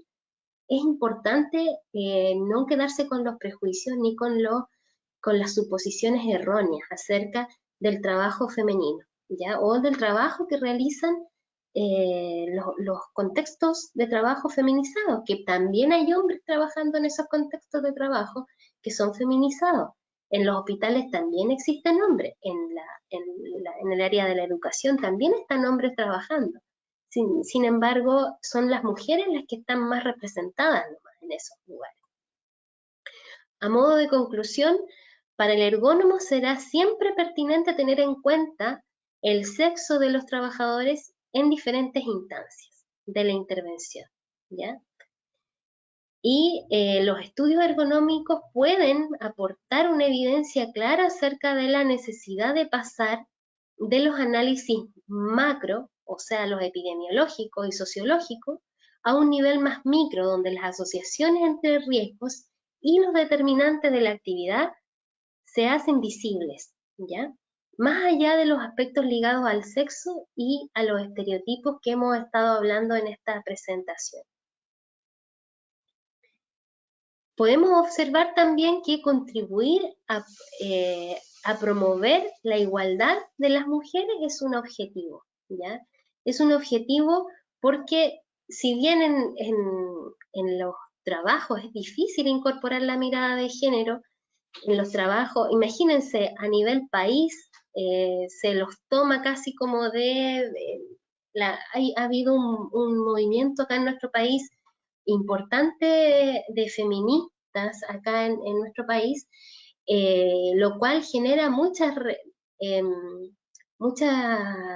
Es importante no quedarse con los prejuicios ni con las suposiciones erróneas acerca del trabajo femenino, ¿ya? O del trabajo que realizan los contextos de trabajo feminizados, que también hay hombres trabajando en esos contextos de trabajo que son feminizados. En los hospitales también existen hombres, en el área de la educación también están hombres trabajando. Sin embargo, son las mujeres las que están más representadas nomás en esos lugares. A modo de conclusión, para el ergónomo será siempre pertinente tener en cuenta el sexo de los trabajadores en diferentes instancias de la intervención, ¿ya? Y los estudios ergonómicos pueden aportar una evidencia clara acerca de la necesidad de pasar de los análisis macro, o sea, los epidemiológicos y sociológicos, a un nivel más micro, donde las asociaciones entre riesgos y los determinantes de la actividad se hacen visibles, ¿ya? Más allá de los aspectos ligados al sexo y a los estereotipos que hemos estado hablando en esta presentación. Podemos observar también que contribuir a promover la igualdad de las mujeres es un objetivo, ¿ya? Es un objetivo porque si bien en los trabajos es difícil incorporar la mirada de género, en los trabajos, imagínense, a nivel país, se los toma casi como ha habido un movimiento acá en nuestro país importante de feministas acá en nuestro país, lo cual genera mucha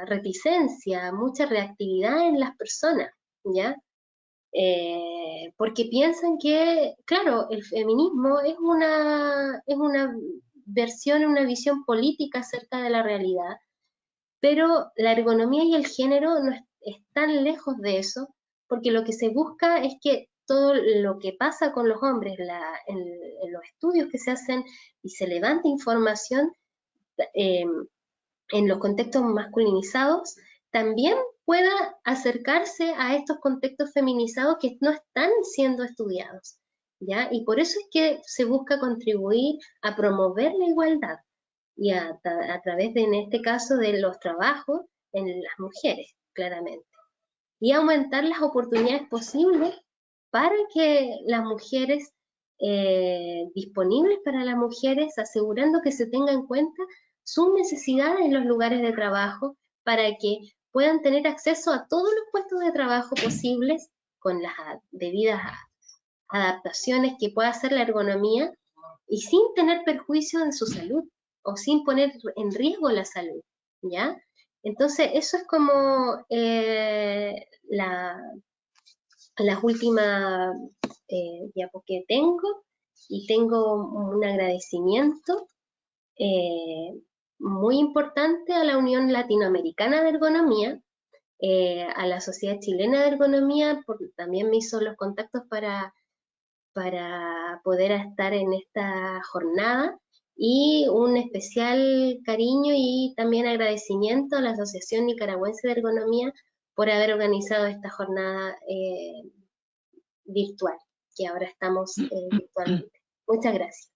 reticencia, mucha reactividad en las personas, ¿ya? Porque piensan que, claro, el feminismo es una versión, una visión política acerca de la realidad, pero la ergonomía y el género no están lejos de eso, porque lo que se busca es que todo lo que pasa con los hombres, en los estudios que se hacen y se levanta información, eh, en los contextos masculinizados también pueda acercarse a estos contextos feminizados que no están siendo estudiados, ¿ya? Y por eso es que se busca contribuir a promover la igualdad y a través de, en este caso, de los trabajos en las mujeres, claramente, y aumentar las oportunidades posibles para que las mujeres, disponibles para las mujeres, asegurando que se tenga en cuenta sus necesidades en los lugares de trabajo para que puedan tener acceso a todos los puestos de trabajo posibles con las debidas adaptaciones que pueda hacer la ergonomía y sin tener perjuicio en su salud o sin poner en riesgo la salud, ¿ya? Entonces, eso es como las últimas diapos que tengo, y tengo un agradecimiento eh, muy importante a la Unión Latinoamericana de Ergonomía, a la Sociedad Chilena de Ergonomía, porque también me hizo los contactos para poder estar en esta jornada, y un especial cariño y también agradecimiento a la Asociación Nicaragüense de Ergonomía por haber organizado esta jornada virtual, que ahora estamos virtualmente. Muchas gracias.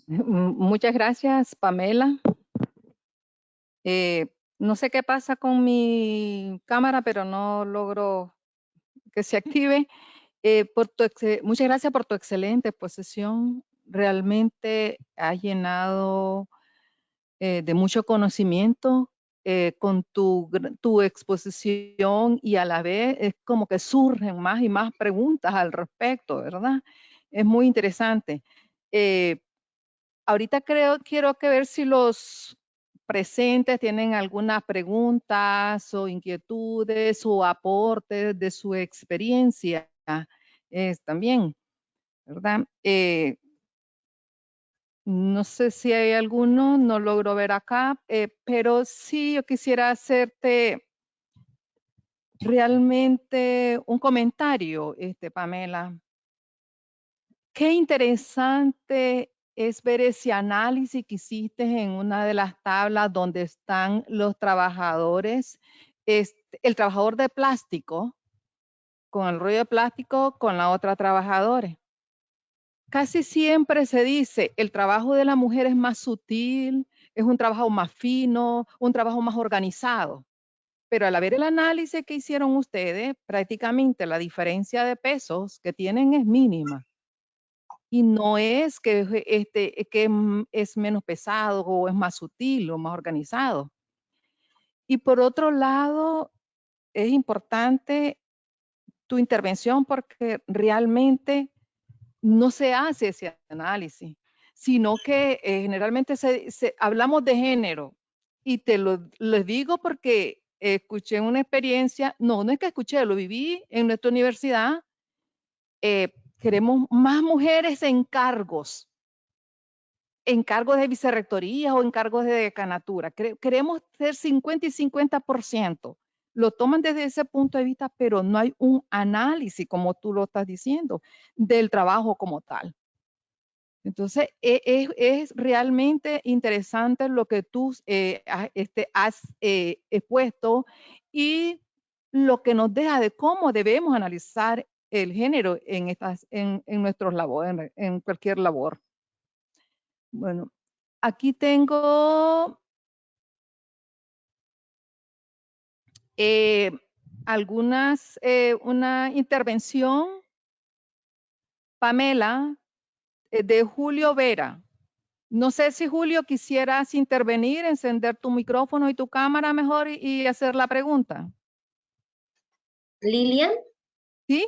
Muchas gracias, Pamela. No sé qué pasa con mi cámara, pero no logro que se active. Muchas gracias por tu excelente exposición. Realmente ha llenado de mucho conocimiento con tu exposición, y a la vez es como que surgen más y más preguntas al respecto, ¿verdad? Es muy interesante. Ahorita quiero que ver si los presentes tienen algunas preguntas o inquietudes o aportes de su experiencia también, ¿verdad? No sé si hay alguno, no logro ver acá, pero sí yo quisiera hacerte realmente un comentario, Pamela. Qué interesante es ver ese análisis que hiciste en una de las tablas donde están los trabajadores, el trabajador de plástico, con el rollo de plástico, con la otra trabajadora. Casi siempre se dice, el trabajo de la mujer es más sutil, es un trabajo más fino, un trabajo más organizado. Pero al ver el análisis que hicieron ustedes, prácticamente la diferencia de pesos que tienen es mínima. Y no es que, es menos pesado o es más sutil o más organizado. Y por otro lado, es importante tu intervención porque realmente no se hace ese análisis, sino que generalmente hablamos de género. Y les digo porque escuché una experiencia, no es que escuché, lo viví en nuestra universidad. Queremos más mujeres en cargos de vicerrectoría o en cargos de decanatura. Queremos ser 50 y 50%. Lo toman desde ese punto de vista, pero no hay un análisis, como tú lo estás diciendo, del trabajo como tal. Entonces, es realmente interesante lo que tú has expuesto, y lo que nos deja de cómo debemos analizar el género en nuestros labores, en cualquier labor. Bueno, aquí tengo Una intervención, Pamela, de Julio Vera. No sé si Julio quisieras intervenir, encender tu micrófono y tu cámara mejor y hacer la pregunta. Lilian, ¿Sí?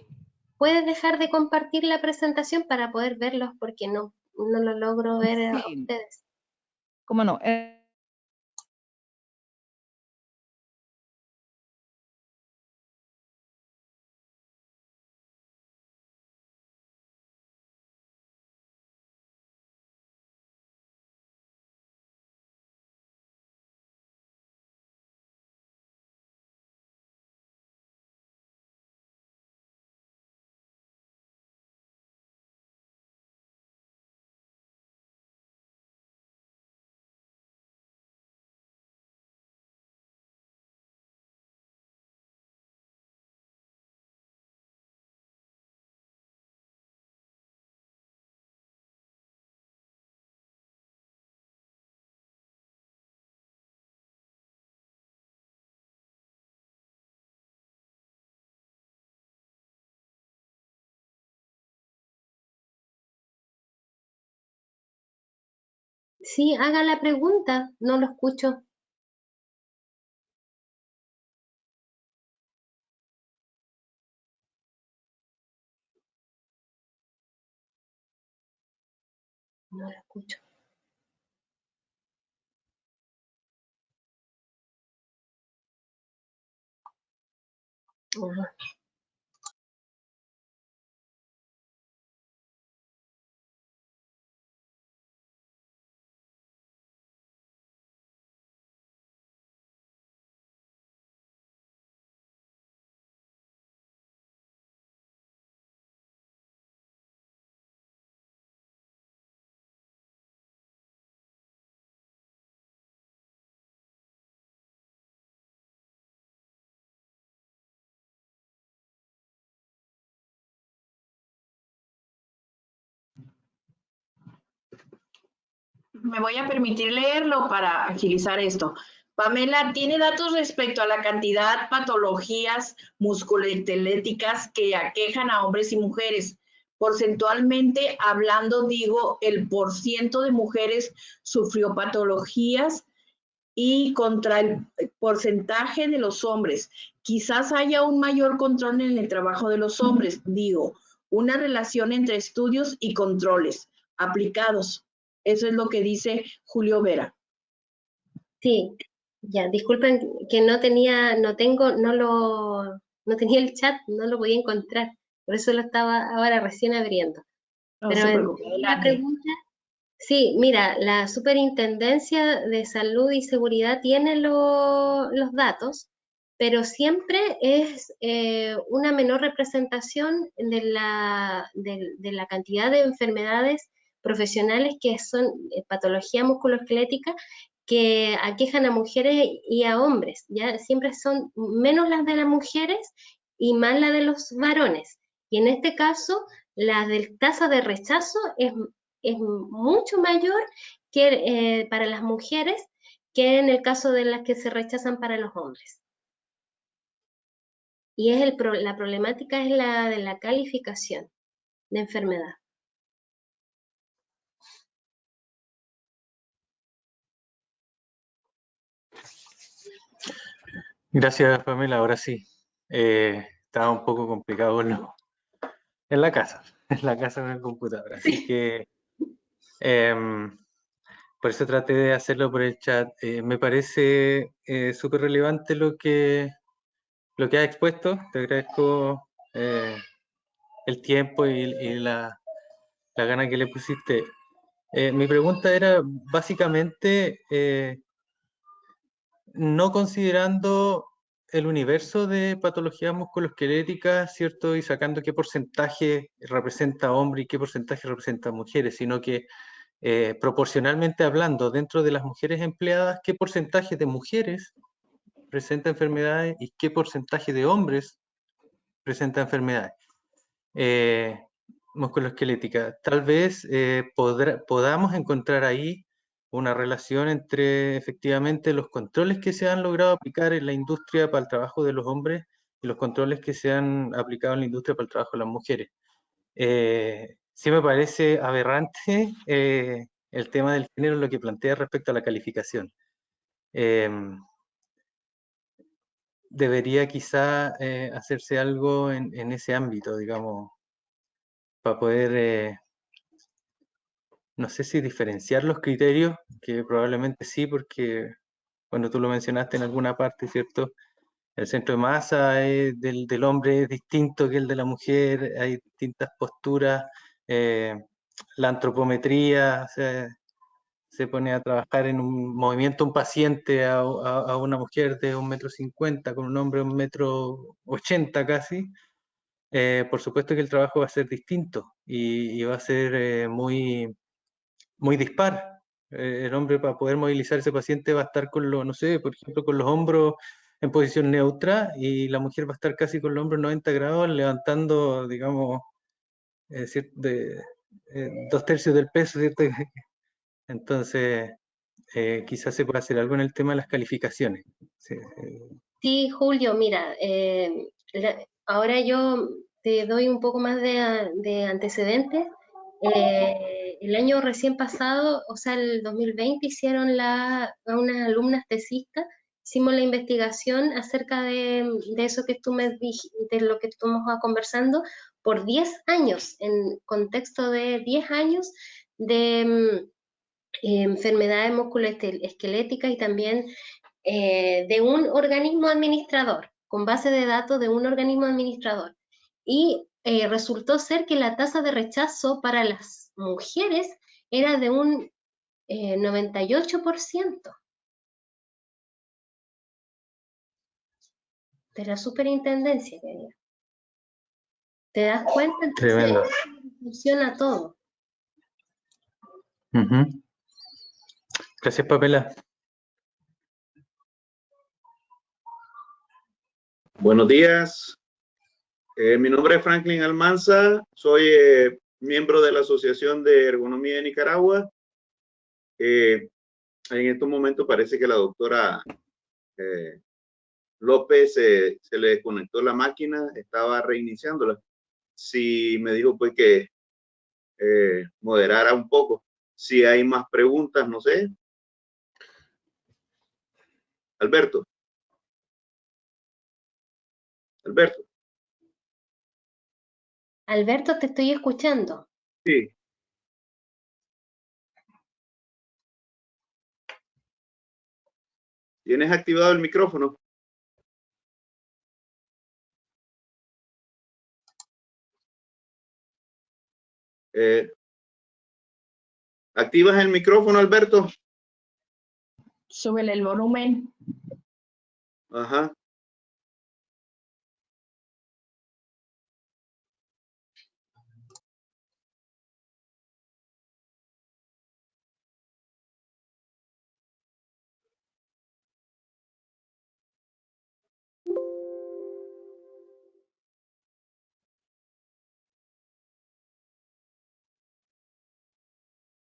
¿puedes dejar de compartir la presentación para poder verlos? Porque no lo logro ver a Sí. ustedes. ¿Cómo no? Sí, haga la pregunta, no lo escucho. No lo escucho. Ajá. Me voy a permitir leerlo para agilizar esto. Pamela, ¿tiene datos respecto a la cantidad de patologías musculoesqueléticas que aquejan a hombres y mujeres? Porcentualmente hablando, digo, el porciento de mujeres sufrió patologías y contra el porcentaje de los hombres. Quizás haya un mayor control en el trabajo de los hombres, digo, una relación entre estudios y controles aplicados. Eso es lo que dice Julio Vera. Sí, ya, disculpen que no tenía el chat, no lo podía encontrar, por eso lo estaba ahora recién abriendo. No Pero se preocupe, la adelante. pregunta, sí, mira, la Superintendencia de Salud y Seguridad tiene los datos, pero siempre es una menor representación de la cantidad de enfermedades profesionales que son patología musculoesquelética que aquejan a mujeres y a hombres, ya siempre son menos las de las mujeres y más las de los varones. Y en este caso, la del tasa de rechazo es mucho mayor que para las mujeres que en el caso de las que se rechazan para los hombres. Y la problemática es la de la calificación de enfermedad. Gracias, Pamela. Ahora sí. Estaba un poco complicado en la casa con el computador. Así que por eso traté de hacerlo por el chat. Me parece súper relevante lo que has expuesto. Te agradezco el tiempo y la gana que le pusiste. Mi pregunta era básicamente, no considerando el universo de patologías musculoesqueléticas, ¿cierto? Y sacando qué porcentaje representa hombre y qué porcentaje representa mujeres, sino que proporcionalmente hablando, dentro de las mujeres empleadas, qué porcentaje de mujeres presenta enfermedades y qué porcentaje de hombres presenta enfermedades musculoesqueléticas. Tal vez podamos encontrar ahí una relación entre efectivamente los controles que se han logrado aplicar en la industria para el trabajo de los hombres y los controles que se han aplicado en la industria para el trabajo de las mujeres. Sí me parece aberrante el tema del género, lo que plantea respecto a la calificación. Debería quizá hacerse algo en ese ámbito, digamos, para poder, no sé si diferenciar los criterios, que probablemente sí, porque cuando tú lo mencionaste en alguna parte, ¿cierto? El centro de masa del hombre es distinto que el de la mujer, hay distintas posturas, la antropometría, se pone a trabajar en un movimiento un paciente a una mujer de 1,50 m con un hombre de 1,80 m casi, por supuesto que el trabajo va a ser distinto y va a ser muy dispar. El hombre, para poder movilizar a ese paciente, va a estar con los, no sé, por ejemplo, con los hombros en posición neutra, y la mujer va a estar casi con los hombros 90 grados, levantando, digamos, 2/3 del peso, ¿cierto? Entonces, quizás se pueda hacer algo en el tema de las calificaciones. Sí, Julio, mira, ahora yo te doy un poco más de antecedentes. El año recién pasado, o sea, el 2020, hicieron unas alumnas tesistas, hicimos la investigación acerca de eso que tú me dijiste, de lo que estuvimos conversando, por 10 años, en contexto de 10 años de enfermedades musculoesqueléticas y también de un organismo administrador, con base de datos de un organismo administrador. Y resultó ser que la tasa de rechazo para las mujeres era de un 98%. De la superintendencia, querida. ¿Te das cuenta? Entonces, tremendo. Funciona todo. Gracias, Pamela. Buenos días. Mi nombre es Franklin Almanza. Soy miembro de la Asociación de Ergonomía de Nicaragua. En estos momentos parece que la doctora López se le desconectó la máquina, estaba reiniciándola. Sí, me dijo pues que moderara un poco. Si hay más preguntas, no sé. Alberto. Alberto, te estoy escuchando. Sí. ¿Tienes activado el micrófono? ¿Activas el micrófono, Alberto? Súbele el volumen. Ajá.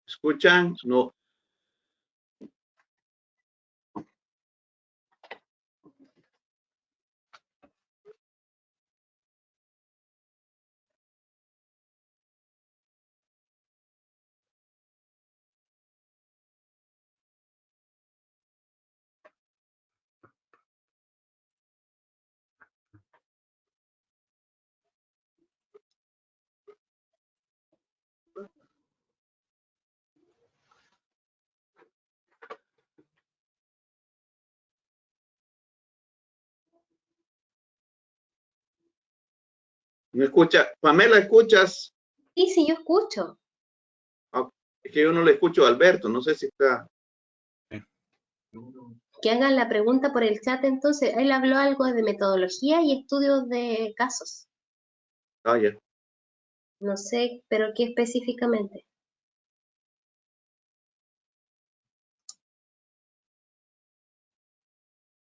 ¿Escuchan? No. ¿Me escucha? Pamela, ¿escuchas? Sí, yo escucho. Es que yo no le escucho a Alberto, no sé si está. Que hagan la pregunta por el chat entonces. Él habló algo de metodología y estudios de casos. Ah, ya. No sé, pero ¿qué específicamente?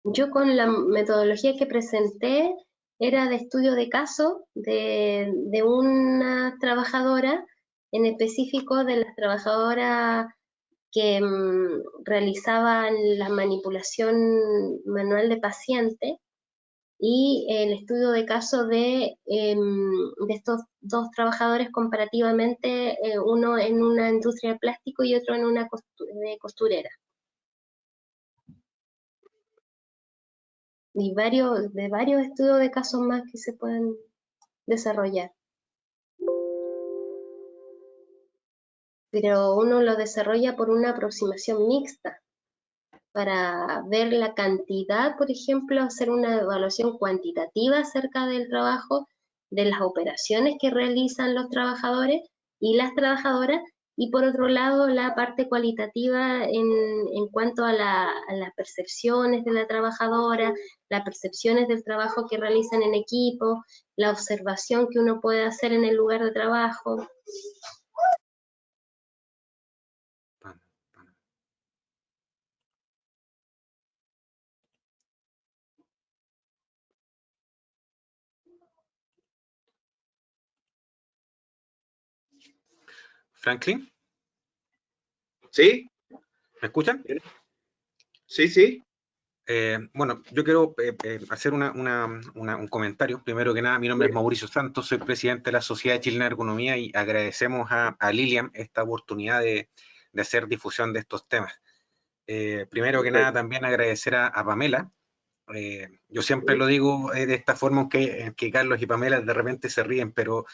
Yo con la metodología que presenté era de estudio de caso de una trabajadora, en específico de las trabajadoras que realizaban la manipulación manual de paciente, y el estudio de caso de estos dos trabajadores comparativamente, uno en una industria de plástico y otro en una de costurera. Y de varios estudios de casos más que se pueden desarrollar. Pero uno lo desarrolla por una aproximación mixta, para ver la cantidad, por ejemplo, hacer una evaluación cuantitativa acerca del trabajo, de las operaciones que realizan los trabajadores y las trabajadoras, y por otro lado la parte cualitativa en cuanto a las percepciones de la trabajadora, las percepciones del trabajo que realizan en equipo, la observación que uno puede hacer en el lugar de trabajo. Franklin, ¿Sí? ¿me escuchan? Sí, sí. Bueno, yo quiero hacer un comentario. Primero que nada, mi nombre es Mauricio Santos, soy presidente de la Sociedad Chilena de Ergonomía, y agradecemos a Lilian esta oportunidad de hacer difusión de estos temas. Primero que nada, también agradecer a Pamela. Yo siempre lo digo de esta forma, aunque Carlos y Pamela de repente se ríen, pero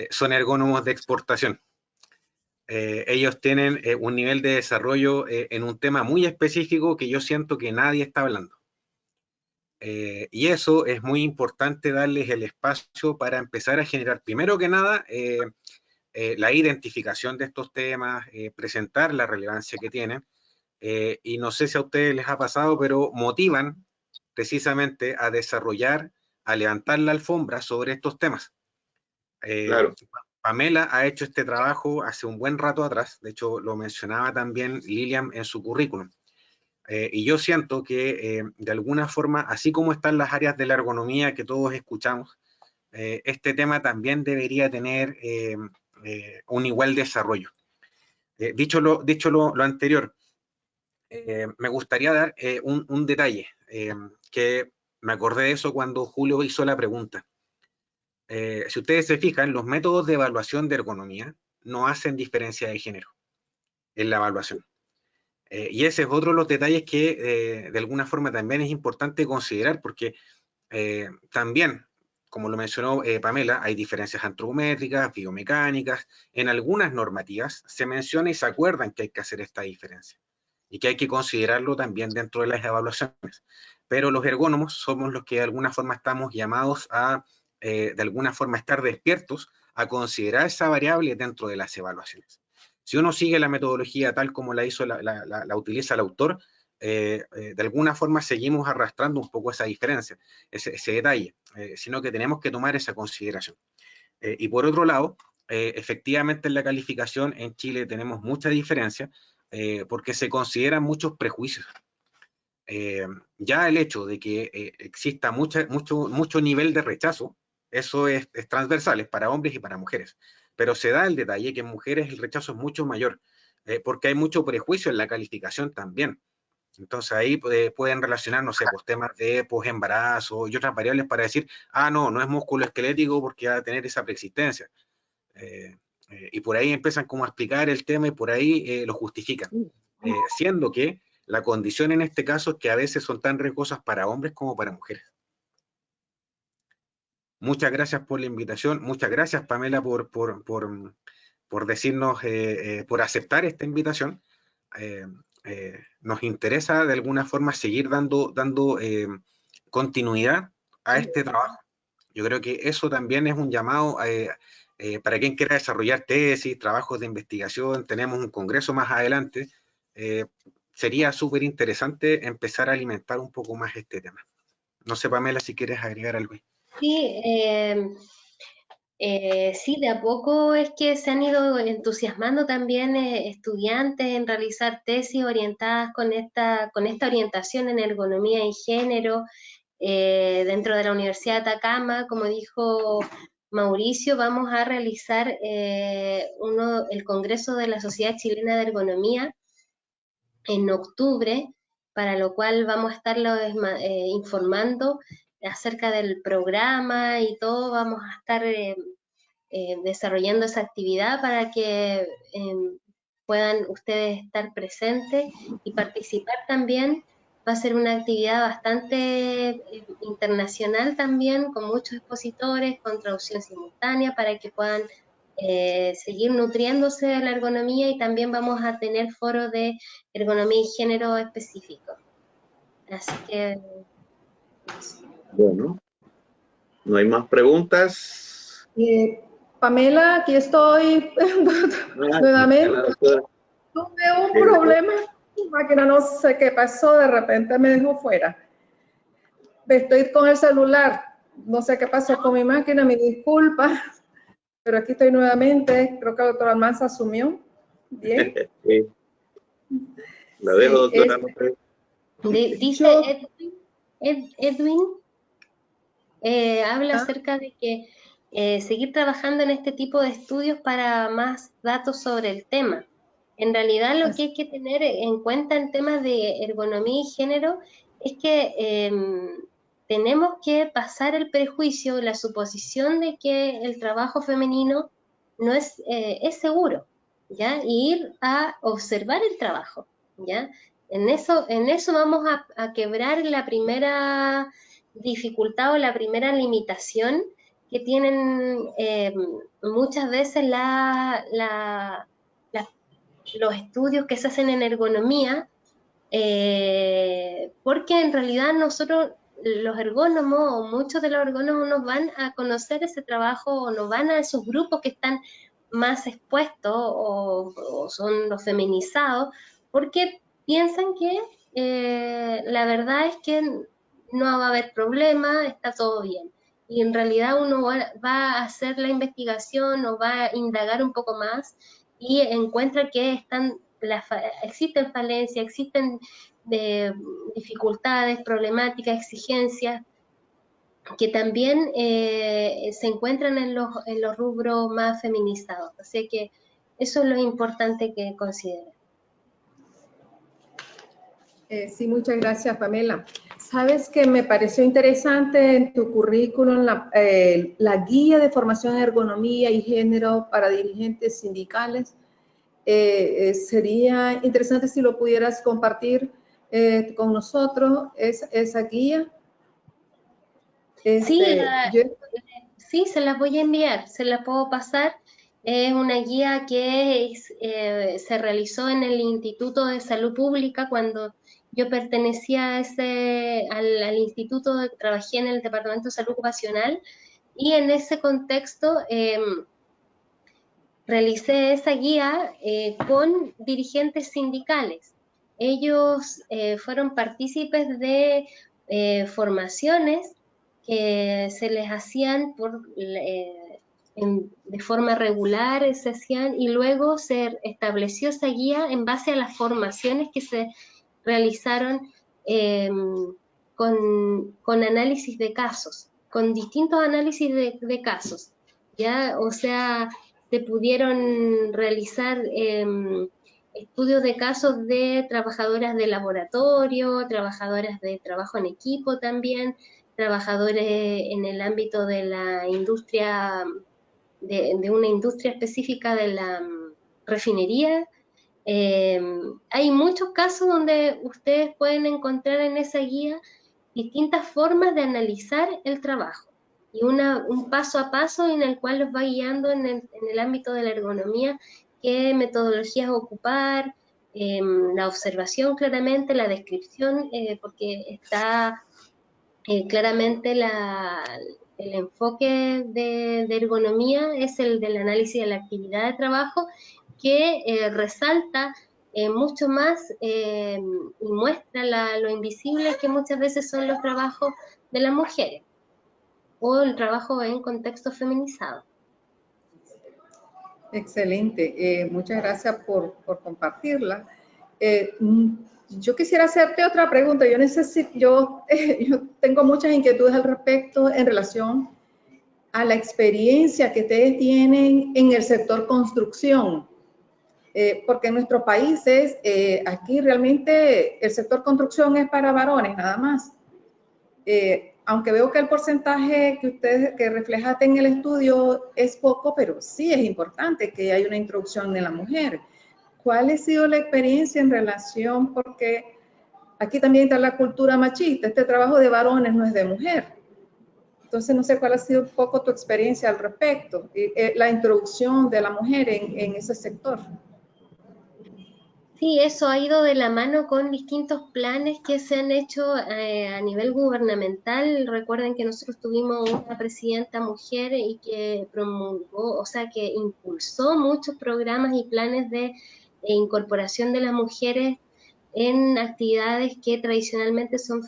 son ergónomos de exportación. Ellos tienen un nivel de desarrollo en un tema muy específico que yo siento que nadie está hablando. Y eso es muy importante, darles el espacio para empezar a generar, primero que nada, la identificación de estos temas, presentar la relevancia que tienen, y no sé si a ustedes les ha pasado, pero motivan precisamente a desarrollar, a levantar la alfombra sobre estos temas. Claro. Pamela ha hecho este trabajo hace un buen rato atrás, de hecho lo mencionaba también Lilian en su currículum. Y yo siento que de alguna forma, así como están las áreas de la ergonomía que todos escuchamos, este tema también debería tener un igual desarrollo. Dicho lo anterior, me gustaría dar un detalle, que me acordé de eso cuando Julio hizo la pregunta. Si ustedes se fijan, los métodos de evaluación de ergonomía no hacen diferencia de género en la evaluación. Y ese es otro de los detalles que de alguna forma también es importante considerar, porque también, como lo mencionó Pamela, hay diferencias antropométricas, biomecánicas. En algunas normativas se menciona y se acuerdan que hay que hacer esta diferencia y que hay que considerarlo también dentro de las evaluaciones. Pero los ergónomos somos los que de alguna forma estamos llamados a, de alguna forma, estar despiertos a considerar esa variable dentro de las evaluaciones. Si uno sigue la metodología tal como la utiliza el autor, de alguna forma seguimos arrastrando un poco esa diferencia, ese detalle, sino que tenemos que tomar esa consideración. Y por otro lado, efectivamente en la calificación en Chile tenemos mucha diferencia, porque se consideran muchos prejuicios. Ya el hecho de que exista mucho nivel de rechazo, eso es transversal, es para hombres y para mujeres, pero se da el detalle que en mujeres el rechazo es mucho mayor, porque hay mucho prejuicio en la calificación también. Entonces ahí pueden relacionar, no sé, pues temas de posembarazo y otras variables para decir, no es músculo esquelético porque va a tener esa preexistencia. Y por ahí empiezan como a explicar el tema y por ahí lo justifican. Siendo que la condición en este caso es que a veces son tan riesgosas para hombres como para mujeres. Muchas gracias por la invitación. Muchas gracias, Pamela, por decirnos, por aceptar esta invitación. Nos interesa de alguna forma seguir dando continuidad a este trabajo. Yo creo que eso también es un llamado para quien quiera desarrollar tesis, trabajos de investigación. Tenemos un congreso más adelante. Sería súper interesante empezar a alimentar un poco más este tema. No sé, Pamela, si quieres agregar algo. Sí, sí, de a poco es que se han ido entusiasmando también estudiantes en realizar tesis orientadas con esta orientación en ergonomía y género dentro de la Universidad de Atacama. Como dijo Mauricio, vamos a realizar el Congreso de la Sociedad Chilena de Ergonomía en octubre, para lo cual vamos a estarlo informando acerca del programa y todo. Vamos a estar desarrollando esa actividad para que puedan ustedes estar presentes y participar también. Va a ser una actividad bastante internacional también, con muchos expositores, con traducción simultánea, para que puedan seguir nutriéndose de la ergonomía, y también vamos a tener foros de ergonomía y género específicos. Así que... Bueno, no hay más preguntas. Pamela, aquí estoy nuevamente. Tuve un problema, mi máquina no sé qué pasó, de repente me dejó fuera. Estoy con el celular, no sé qué pasó con mi máquina, mi disculpa, pero aquí estoy nuevamente. Creo que el doctor Almanza asumió. Bien. Sí. La dejo, Sí, doctora. Dice Edwin, habla acerca de que seguir trabajando en este tipo de estudios para más datos sobre el tema. En realidad lo que hay que tener en cuenta en temas de ergonomía y género es que tenemos que pasar el prejuicio, la suposición de que el trabajo femenino no es seguro, ¿ya? Y ir a observar el trabajo, ¿ya? En eso vamos a quebrar la primera dificultad o la primera limitación que tienen muchas veces los estudios que se hacen en ergonomía, porque en realidad nosotros, los ergónomos, o muchos de los ergónomos, nos van a conocer ese trabajo, o nos van a esos grupos que están más expuestos o son los feminizados, porque piensan que la verdad es que no va a haber problema, está todo bien. Y en realidad uno va a hacer la investigación o va a indagar un poco más y encuentra que existen falencias, existen dificultades, problemáticas, exigencias que también se encuentran en los rubros más feminizados. Así que eso es lo importante que considero. Sí, muchas gracias, Pamela. Sabes que me pareció interesante en tu currículum la guía de formación en ergonomía y género para dirigentes sindicales. Sería interesante si lo pudieras compartir con nosotros, esa guía. Sí, se las voy a enviar, se las puedo pasar. Es una guía que se realizó en el Instituto de Salud Pública cuando yo pertenecía al instituto, trabajé en el Departamento de Salud Ocupacional, y en ese contexto realicé esa guía con dirigentes sindicales. Ellos fueron partícipes de formaciones que se les hacían de forma regular, se hacían, y luego se estableció esa guía en base a las formaciones que se realizaron con análisis de casos, con distintos análisis de casos, ¿ya? O sea, se pudieron realizar estudios de casos de trabajadoras de laboratorio, trabajadoras de trabajo en equipo también, trabajadores en el ámbito de la industria, de una industria específica de la refinería. Hay muchos casos donde ustedes pueden encontrar en esa guía distintas formas de analizar el trabajo y un paso a paso en el cual los va guiando en el ámbito de la ergonomía, qué metodologías ocupar, la observación claramente, la descripción, porque está claramente el enfoque de ergonomía es el del análisis de la actividad de trabajo, que resalta mucho más y muestra lo invisible que muchas veces son los trabajos de las mujeres o el trabajo en contexto feminizado. Excelente, muchas gracias por compartirla. Yo quisiera hacerte otra pregunta. Yo tengo muchas inquietudes al respecto en relación a la experiencia que ustedes tienen en el sector construcción. porque en nuestros países, aquí realmente el sector construcción es para varones nada más. Aunque veo que el porcentaje que reflejaste en el estudio es poco, pero sí es importante que haya una introducción de la mujer. ¿Cuál ha sido la experiencia en relación? Porque aquí también está la cultura machista, este trabajo de varones no es de mujer. Entonces, no sé cuál ha sido un poco tu experiencia al respecto, la introducción de la mujer en ese sector. Sí, eso ha ido de la mano con distintos planes que se han hecho a nivel gubernamental. Recuerden que nosotros tuvimos una presidenta mujer y que promulgó, o sea, que impulsó muchos programas y planes de incorporación de las mujeres en actividades que tradicionalmente son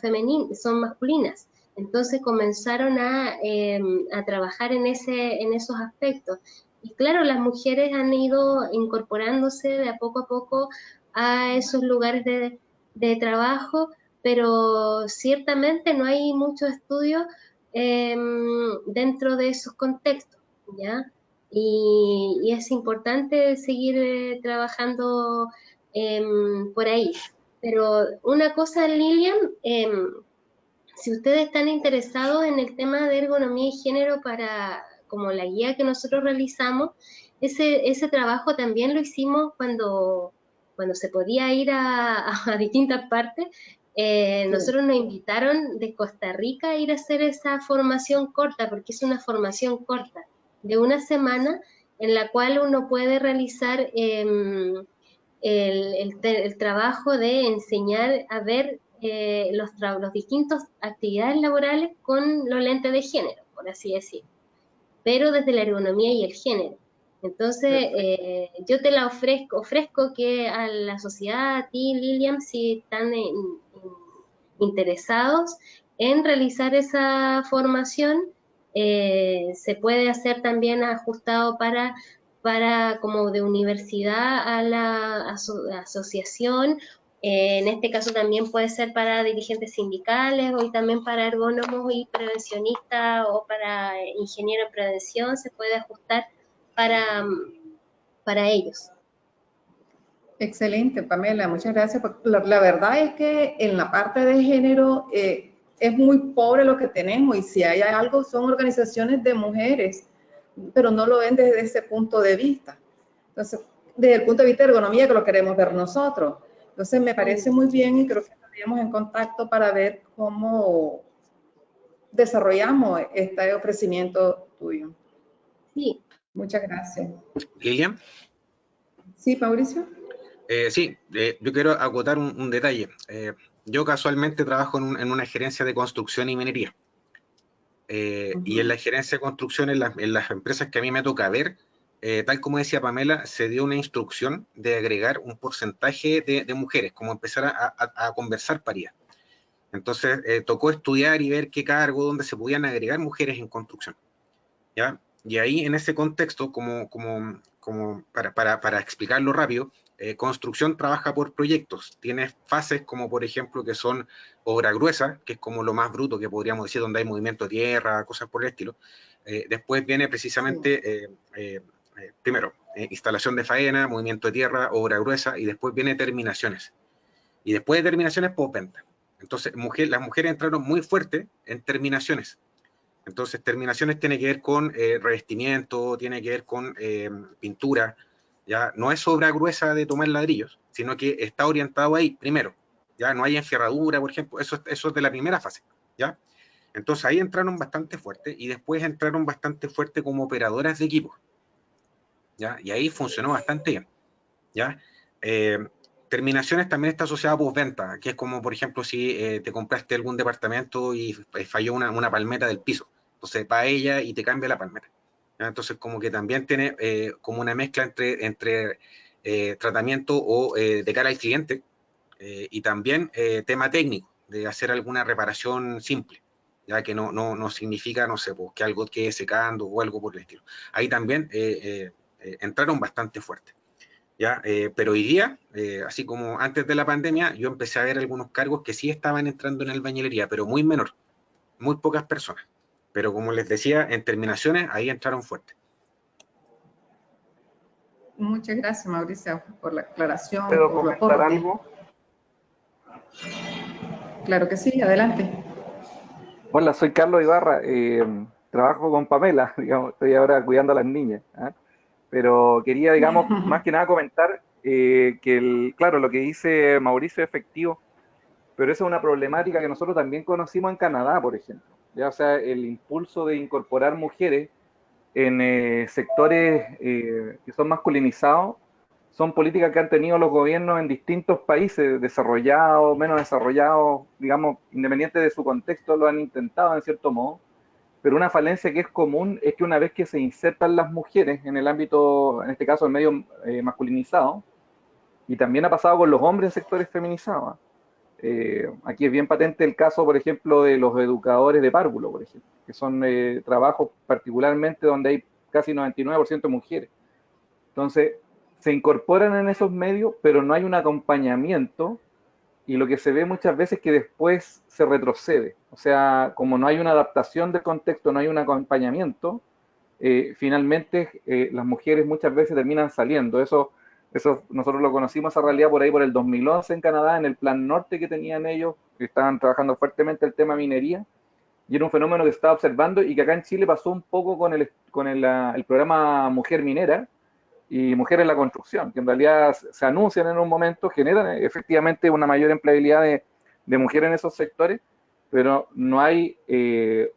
masculinas. Entonces comenzaron a trabajar en esos aspectos. Y claro, las mujeres han ido incorporándose de a poco a esos lugares de trabajo, pero ciertamente no hay muchos estudios dentro de esos contextos, ¿ya? Y es importante seguir trabajando por ahí. Pero una cosa, Lilian, si ustedes están interesados en el tema de ergonomía y género como la guía que nosotros realizamos, ese trabajo también lo hicimos cuando se podía ir a distintas partes. Nosotros nos invitaron de Costa Rica a ir a hacer esa formación corta, porque es una formación corta, de una semana, en la cual uno puede realizar el trabajo de enseñar a ver los distintos actividades laborales con los lentes de género, por así decir, pero desde la ergonomía y el género. Entonces, yo te la ofrezco que a la sociedad, a ti, Lilian, si están interesados en realizar esa formación, se puede hacer también ajustado para como de universidad a la asociación. En este caso también puede ser para dirigentes sindicales o también para ergónomos y prevencionistas o para ingeniero en prevención, se puede ajustar para ellos. Excelente, Pamela, muchas gracias. La verdad es que en la parte de género es muy pobre lo que tenemos, y si hay algo son organizaciones de mujeres, pero no lo ven desde ese punto de vista. Entonces, desde el punto de vista de ergonomía, que lo queremos ver nosotros. Entonces, me parece muy bien y creo que estaríamos en contacto para ver cómo desarrollamos este ofrecimiento tuyo. Sí. Muchas gracias. Lilian. Sí, Mauricio. Sí, yo quiero acotar un detalle. Yo casualmente trabajo en una gerencia de construcción y minería. Y en la gerencia de construcción, en las empresas que a mí me toca ver, tal como decía Pamela, se dio una instrucción de agregar un porcentaje de mujeres, como empezar a conversar paridad. Entonces, tocó estudiar y ver qué cargo, dónde se podían agregar mujeres en construcción, ¿ya? Y ahí, en ese contexto, para explicarlo rápido, construcción trabaja por proyectos. Tiene fases como, por ejemplo, que son obra gruesa, que es como lo más bruto que podríamos decir, donde hay movimiento de tierra, cosas por el estilo. Después viene precisamente, primero, instalación de faena, movimiento de tierra, obra gruesa, y después viene terminaciones. Y después de terminaciones, postventa. Entonces, las mujeres entraron muy fuerte en terminaciones. Entonces, terminaciones tiene que ver con revestimiento, tiene que ver con pintura, ¿ya? No es obra gruesa de tomar ladrillos, sino que está orientado ahí, primero, ¿ya? No hay enferradura, por ejemplo, eso es de la primera fase, ¿ya? Entonces, ahí entraron bastante fuerte, y después entraron bastante fuerte como operadoras de equipos, ¿ya? Y ahí funcionó bastante bien, ¿ya? Terminaciones también está asociada a postventa, que es como, por ejemplo, si te compraste algún departamento y falló una palmeta del piso. Entonces va ella y te cambia la palmeta. ¿Ya? Entonces como que también tiene como una mezcla entre tratamiento o de cara al cliente y también tema técnico, de hacer alguna reparación simple, ya que no significa, no sé, pues, que algo quede secando o algo por el estilo. Ahí también entraron bastante fuerte. ¿Ya? Pero hoy día, así como antes de la pandemia, yo empecé a ver algunos cargos que sí estaban entrando en albañilería, pero muy menor, muy pocas personas. Pero como les decía, en terminaciones, ahí entraron fuerte. Muchas gracias, Mauricio, por la aclaración. ¿Puedo por el comentar aporte. algo? Claro que sí, adelante. Hola, soy Carlos Ibarra. Trabajo con Pamela, digamos, estoy ahora cuidando a las niñas. ¿Ah? Pero quería, digamos, más que nada comentar claro, lo que dice Mauricio es efectivo, pero esa es una problemática que nosotros también conocimos en Canadá, por ejemplo. Ya, o sea, el impulso de incorporar mujeres en sectores que son masculinizados son políticas que han tenido los gobiernos en distintos países, desarrollados, menos desarrollados, digamos, independiente de su contexto, lo han intentado en cierto modo, pero una falencia que es común es que una vez que se insertan las mujeres en el ámbito, en este caso el medio masculinizado, y también ha pasado con los hombres en sectores feminizados. Aquí es bien patente el caso, por ejemplo, de los educadores de párvulo, por ejemplo, que son trabajos particularmente donde hay casi 99% de mujeres. Entonces, se incorporan en esos medios, pero no hay un acompañamiento, y lo que se ve muchas veces es que después se retrocede. O sea, como no hay una adaptación del contexto, no hay un acompañamiento, finalmente las mujeres muchas veces terminan saliendo. Eso nosotros lo conocimos, esa realidad, por ahí por el 2011 en Canadá, en el plan norte que tenían ellos, que estaban trabajando fuertemente el tema minería, y era un fenómeno que se estaba observando y que acá en Chile pasó un poco con el programa Mujer Minera y Mujer en la Construcción, que en realidad se anuncian en un momento, generan efectivamente una mayor empleabilidad de mujeres en esos sectores, pero no hay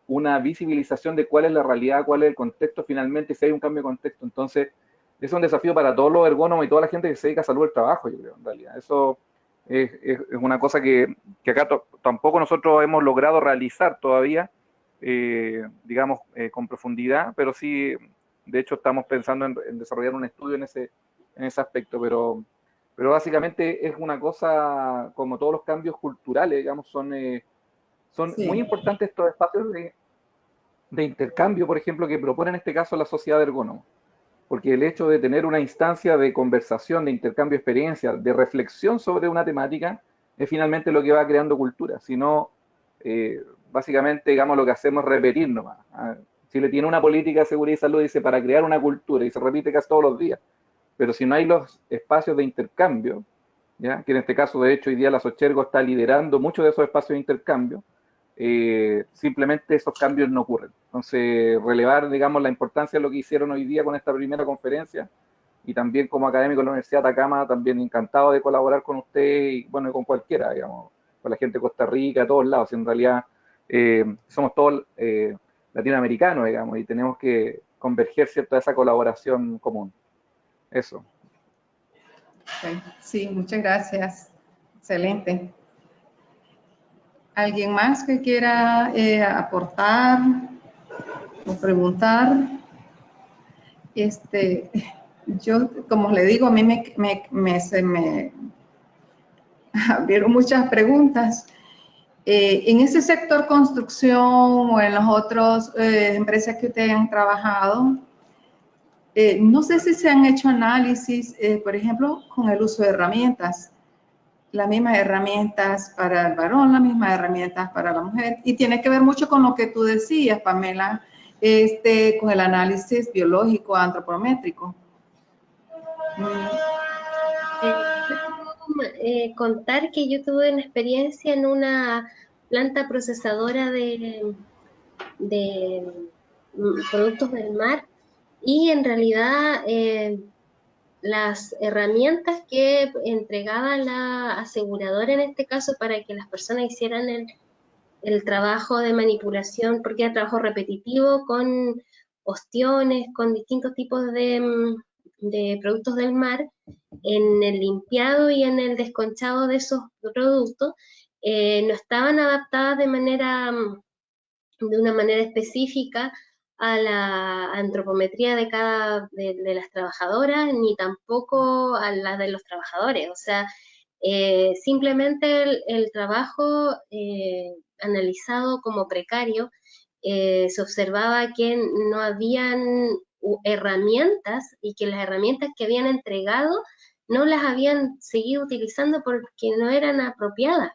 una visibilización de cuál es la realidad, cuál es el contexto finalmente, si hay un cambio de contexto. Entonces, es un desafío para todos los ergónomos y toda la gente que se dedica a salud del trabajo, yo creo, en realidad. Eso es una cosa que acá tampoco nosotros hemos logrado realizar todavía, digamos, con profundidad, pero sí, de hecho, estamos pensando en desarrollar un estudio en ese aspecto, pero básicamente es una cosa, como todos los cambios culturales, digamos, son Sí. muy importantes estos espacios de intercambio, por ejemplo, que propone en este caso la sociedad de ergónomos. Porque el hecho de tener una instancia de conversación, de intercambio de experiencias, de reflexión sobre una temática, es finalmente lo que va creando cultura. Si no, básicamente, digamos, lo que hacemos es repetir nomás. Chile tiene una política de seguridad y salud, dice, para crear una cultura, y se repite casi todos los días. Pero si no hay los espacios de intercambio, ¿ya? Que en este caso, de hecho, hoy día la Sochergo está liderando muchos de esos espacios de intercambio, simplemente esos cambios no ocurren. Entonces, relevar, digamos, la importancia de lo que hicieron hoy día con esta primera conferencia, y también como académico de la Universidad de Atacama, también encantado de colaborar con usted y, bueno, con cualquiera, digamos, con la gente de Costa Rica, a todos lados. En realidad, somos todos latinoamericanos, digamos, y tenemos que converger, ¿cierto?, a esa colaboración común. Eso. Sí, muchas gracias. Excelente. ¿Alguien más que quiera aportar o preguntar? Yo, como le digo, a mí se me abrieron muchas preguntas. En ese sector construcción o en las otras empresas que ustedes han trabajado, no sé si se han hecho análisis, por ejemplo, con el uso de herramientas. Las mismas herramientas para el varón, las mismas herramientas para la mujer. Y tiene que ver mucho con lo que tú decías, Pamela, con el análisis biológico antropométrico. Contar que yo tuve una experiencia en una planta procesadora de productos del mar, y en realidad las herramientas que entregaba la aseguradora en este caso para que las personas hicieran el trabajo de manipulación, porque era trabajo repetitivo con ostiones, con distintos tipos de productos del mar, en el limpiado y en el desconchado de esos productos, no estaban adaptadas de una manera específica a la antropometría de las trabajadoras, ni tampoco a la de los trabajadores. O sea, simplemente el trabajo analizado como precario, se observaba que no habían herramientas, y que las herramientas que habían entregado no las habían seguido utilizando porque no eran apropiadas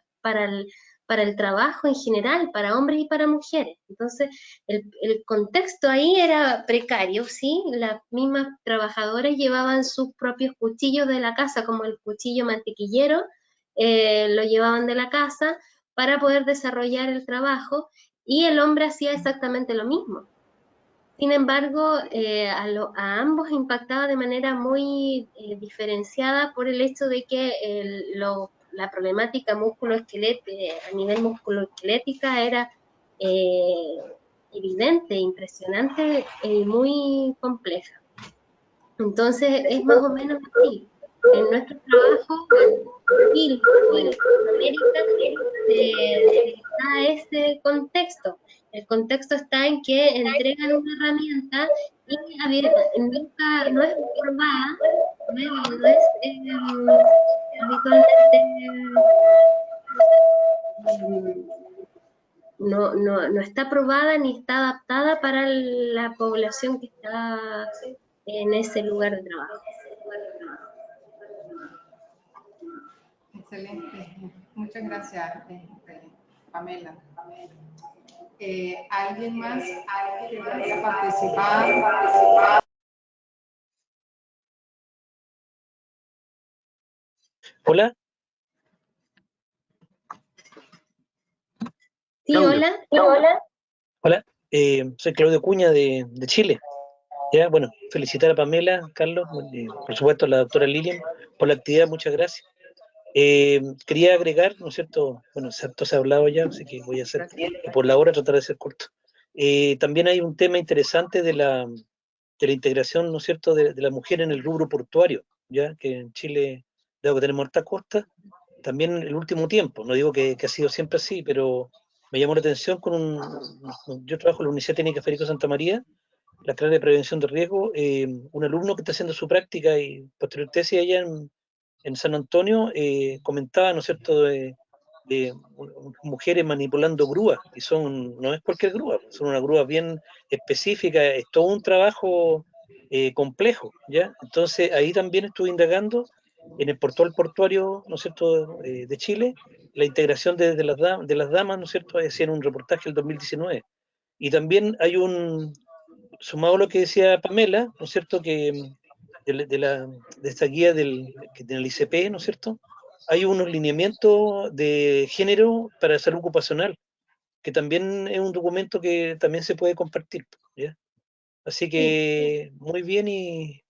para el trabajo en general, para hombres y para mujeres. Entonces, el contexto ahí era precario, ¿sí? Las mismas trabajadoras llevaban sus propios cuchillos de la casa, como el cuchillo mantequillero, lo llevaban de la casa para poder desarrollar el trabajo, y el hombre hacía exactamente lo mismo. Sin embargo, a ambos impactaba de manera muy diferenciada por el hecho de que la problemática a nivel musculoesquelética era evidente, impresionante y muy compleja. Entonces, es más o menos así. En nuestro trabajo, en América, está ese contexto. El contexto está en que entregan una herramienta y nunca, no es probada, no es habitualmente, no está probada ni está adaptada para la población que está en ese lugar de trabajo. Excelente. Muchas gracias, Pamela. ¿Alguien más que vaya a participar? Hola. Sí, Claudio. hola. Hola. Hola, soy Claudio Cuña de Chile. Ya, bueno, felicitar a Pamela, Carlos, por supuesto a la doctora Lilian por la actividad, muchas gracias. Quería agregar, ¿no es cierto? Bueno, cierto se ha hablado ya, así que voy a hacer, y por la hora tratar de ser corto. También hay un tema interesante de la integración, ¿no es cierto?, de la mujer en el rubro portuario, ya que en Chile, dado que tenemos harta costa, también en el último tiempo, no digo que ha sido siempre así, pero me llamó la atención yo trabajo en la Universidad Técnica Federico Santa María, la carrera de prevención de riesgo, un alumno que está haciendo su práctica y posterior tesis allá en San Antonio, comentaba, ¿no es cierto?, de mujeres manipulando grúas, y no es cualquier grúa, son unas grúas bien específicas, es todo un trabajo complejo, ¿ya? Entonces ahí también estuve indagando en el portal portuario, ¿no es cierto?, de Chile, la integración de las damas, ¿no es cierto?, en un reportaje del 2019. Y también hay sumado a lo que decía Pamela, ¿no es cierto?, que de esta guía del ICP, ¿no es cierto?, hay unos lineamientos de género para salud ocupacional, que también es un documento que también se puede compartir, ¿ya? Así que muy bien, y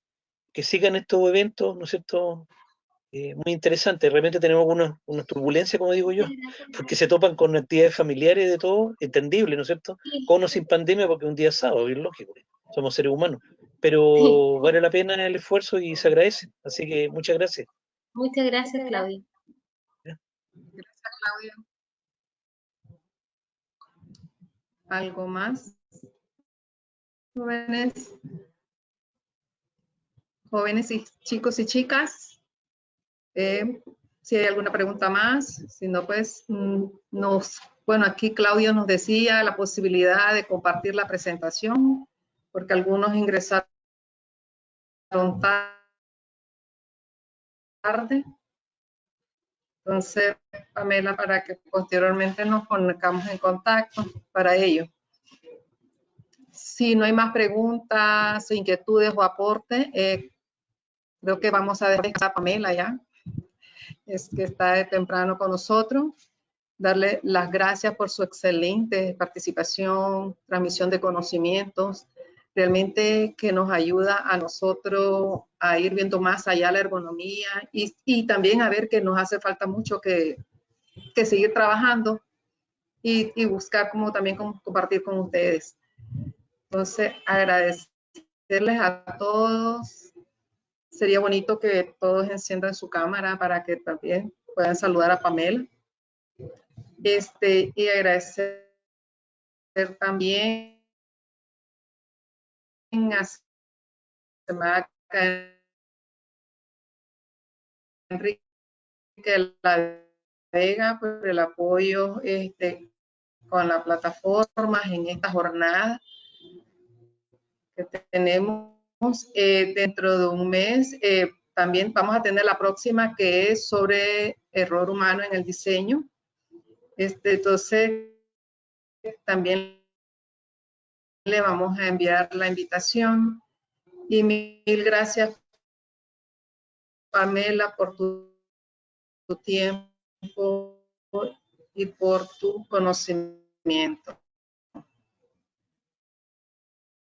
que sigan estos eventos, ¿no es cierto?, muy interesantes. Realmente tenemos una turbulencia, como digo yo, porque se topan con actividades familiares de todo, entendible, ¿no es cierto?, con o sin pandemia, porque un día es sábado, es lógico, somos seres humanos, pero vale la pena el esfuerzo y se agradece. Así que muchas gracias. Muchas gracias, Claudia. Gracias, Claudia. ¿Algo más? Jóvenes y chicos y chicas, si hay alguna pregunta más, si no, pues bueno, aquí Claudio nos decía la posibilidad de compartir la presentación, porque algunos ingresaron tarde. Entonces, Pamela, para que posteriormente nos pongamos en contacto para ello. Si no hay más preguntas, inquietudes o aportes, creo que vamos a dejar a Pamela ya, es que está de temprano con nosotros. Darle las gracias por su excelente participación, transmisión de conocimientos, realmente que nos ayuda a nosotros a ir viendo más allá la ergonomía y también a ver que nos hace falta mucho que seguir trabajando y buscar como también compartir con ustedes. Entonces, agradecerles a todos. Sería bonito que todos enciendan su cámara para que también puedan saludar a Pamela. Y agradecer también a Enrique La Vega por el apoyo con las plataformas en esta jornada que tenemos. Dentro de un mes también vamos a tener la próxima, que es sobre error humano en el diseño. Entonces, también le vamos a enviar la invitación. Y mil gracias, Pamela, por tu tiempo y por tu conocimiento.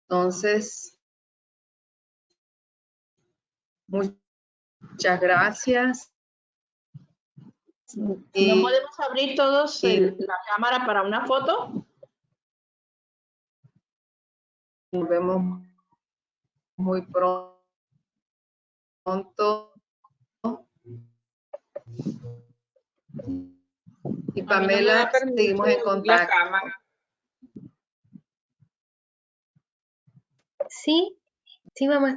Entonces, muchas gracias. ¿No podemos abrir todos la cámara para una foto? Nos vemos muy pronto. Y Pamela, seguimos en contacto. Sí, sí, vamos a estar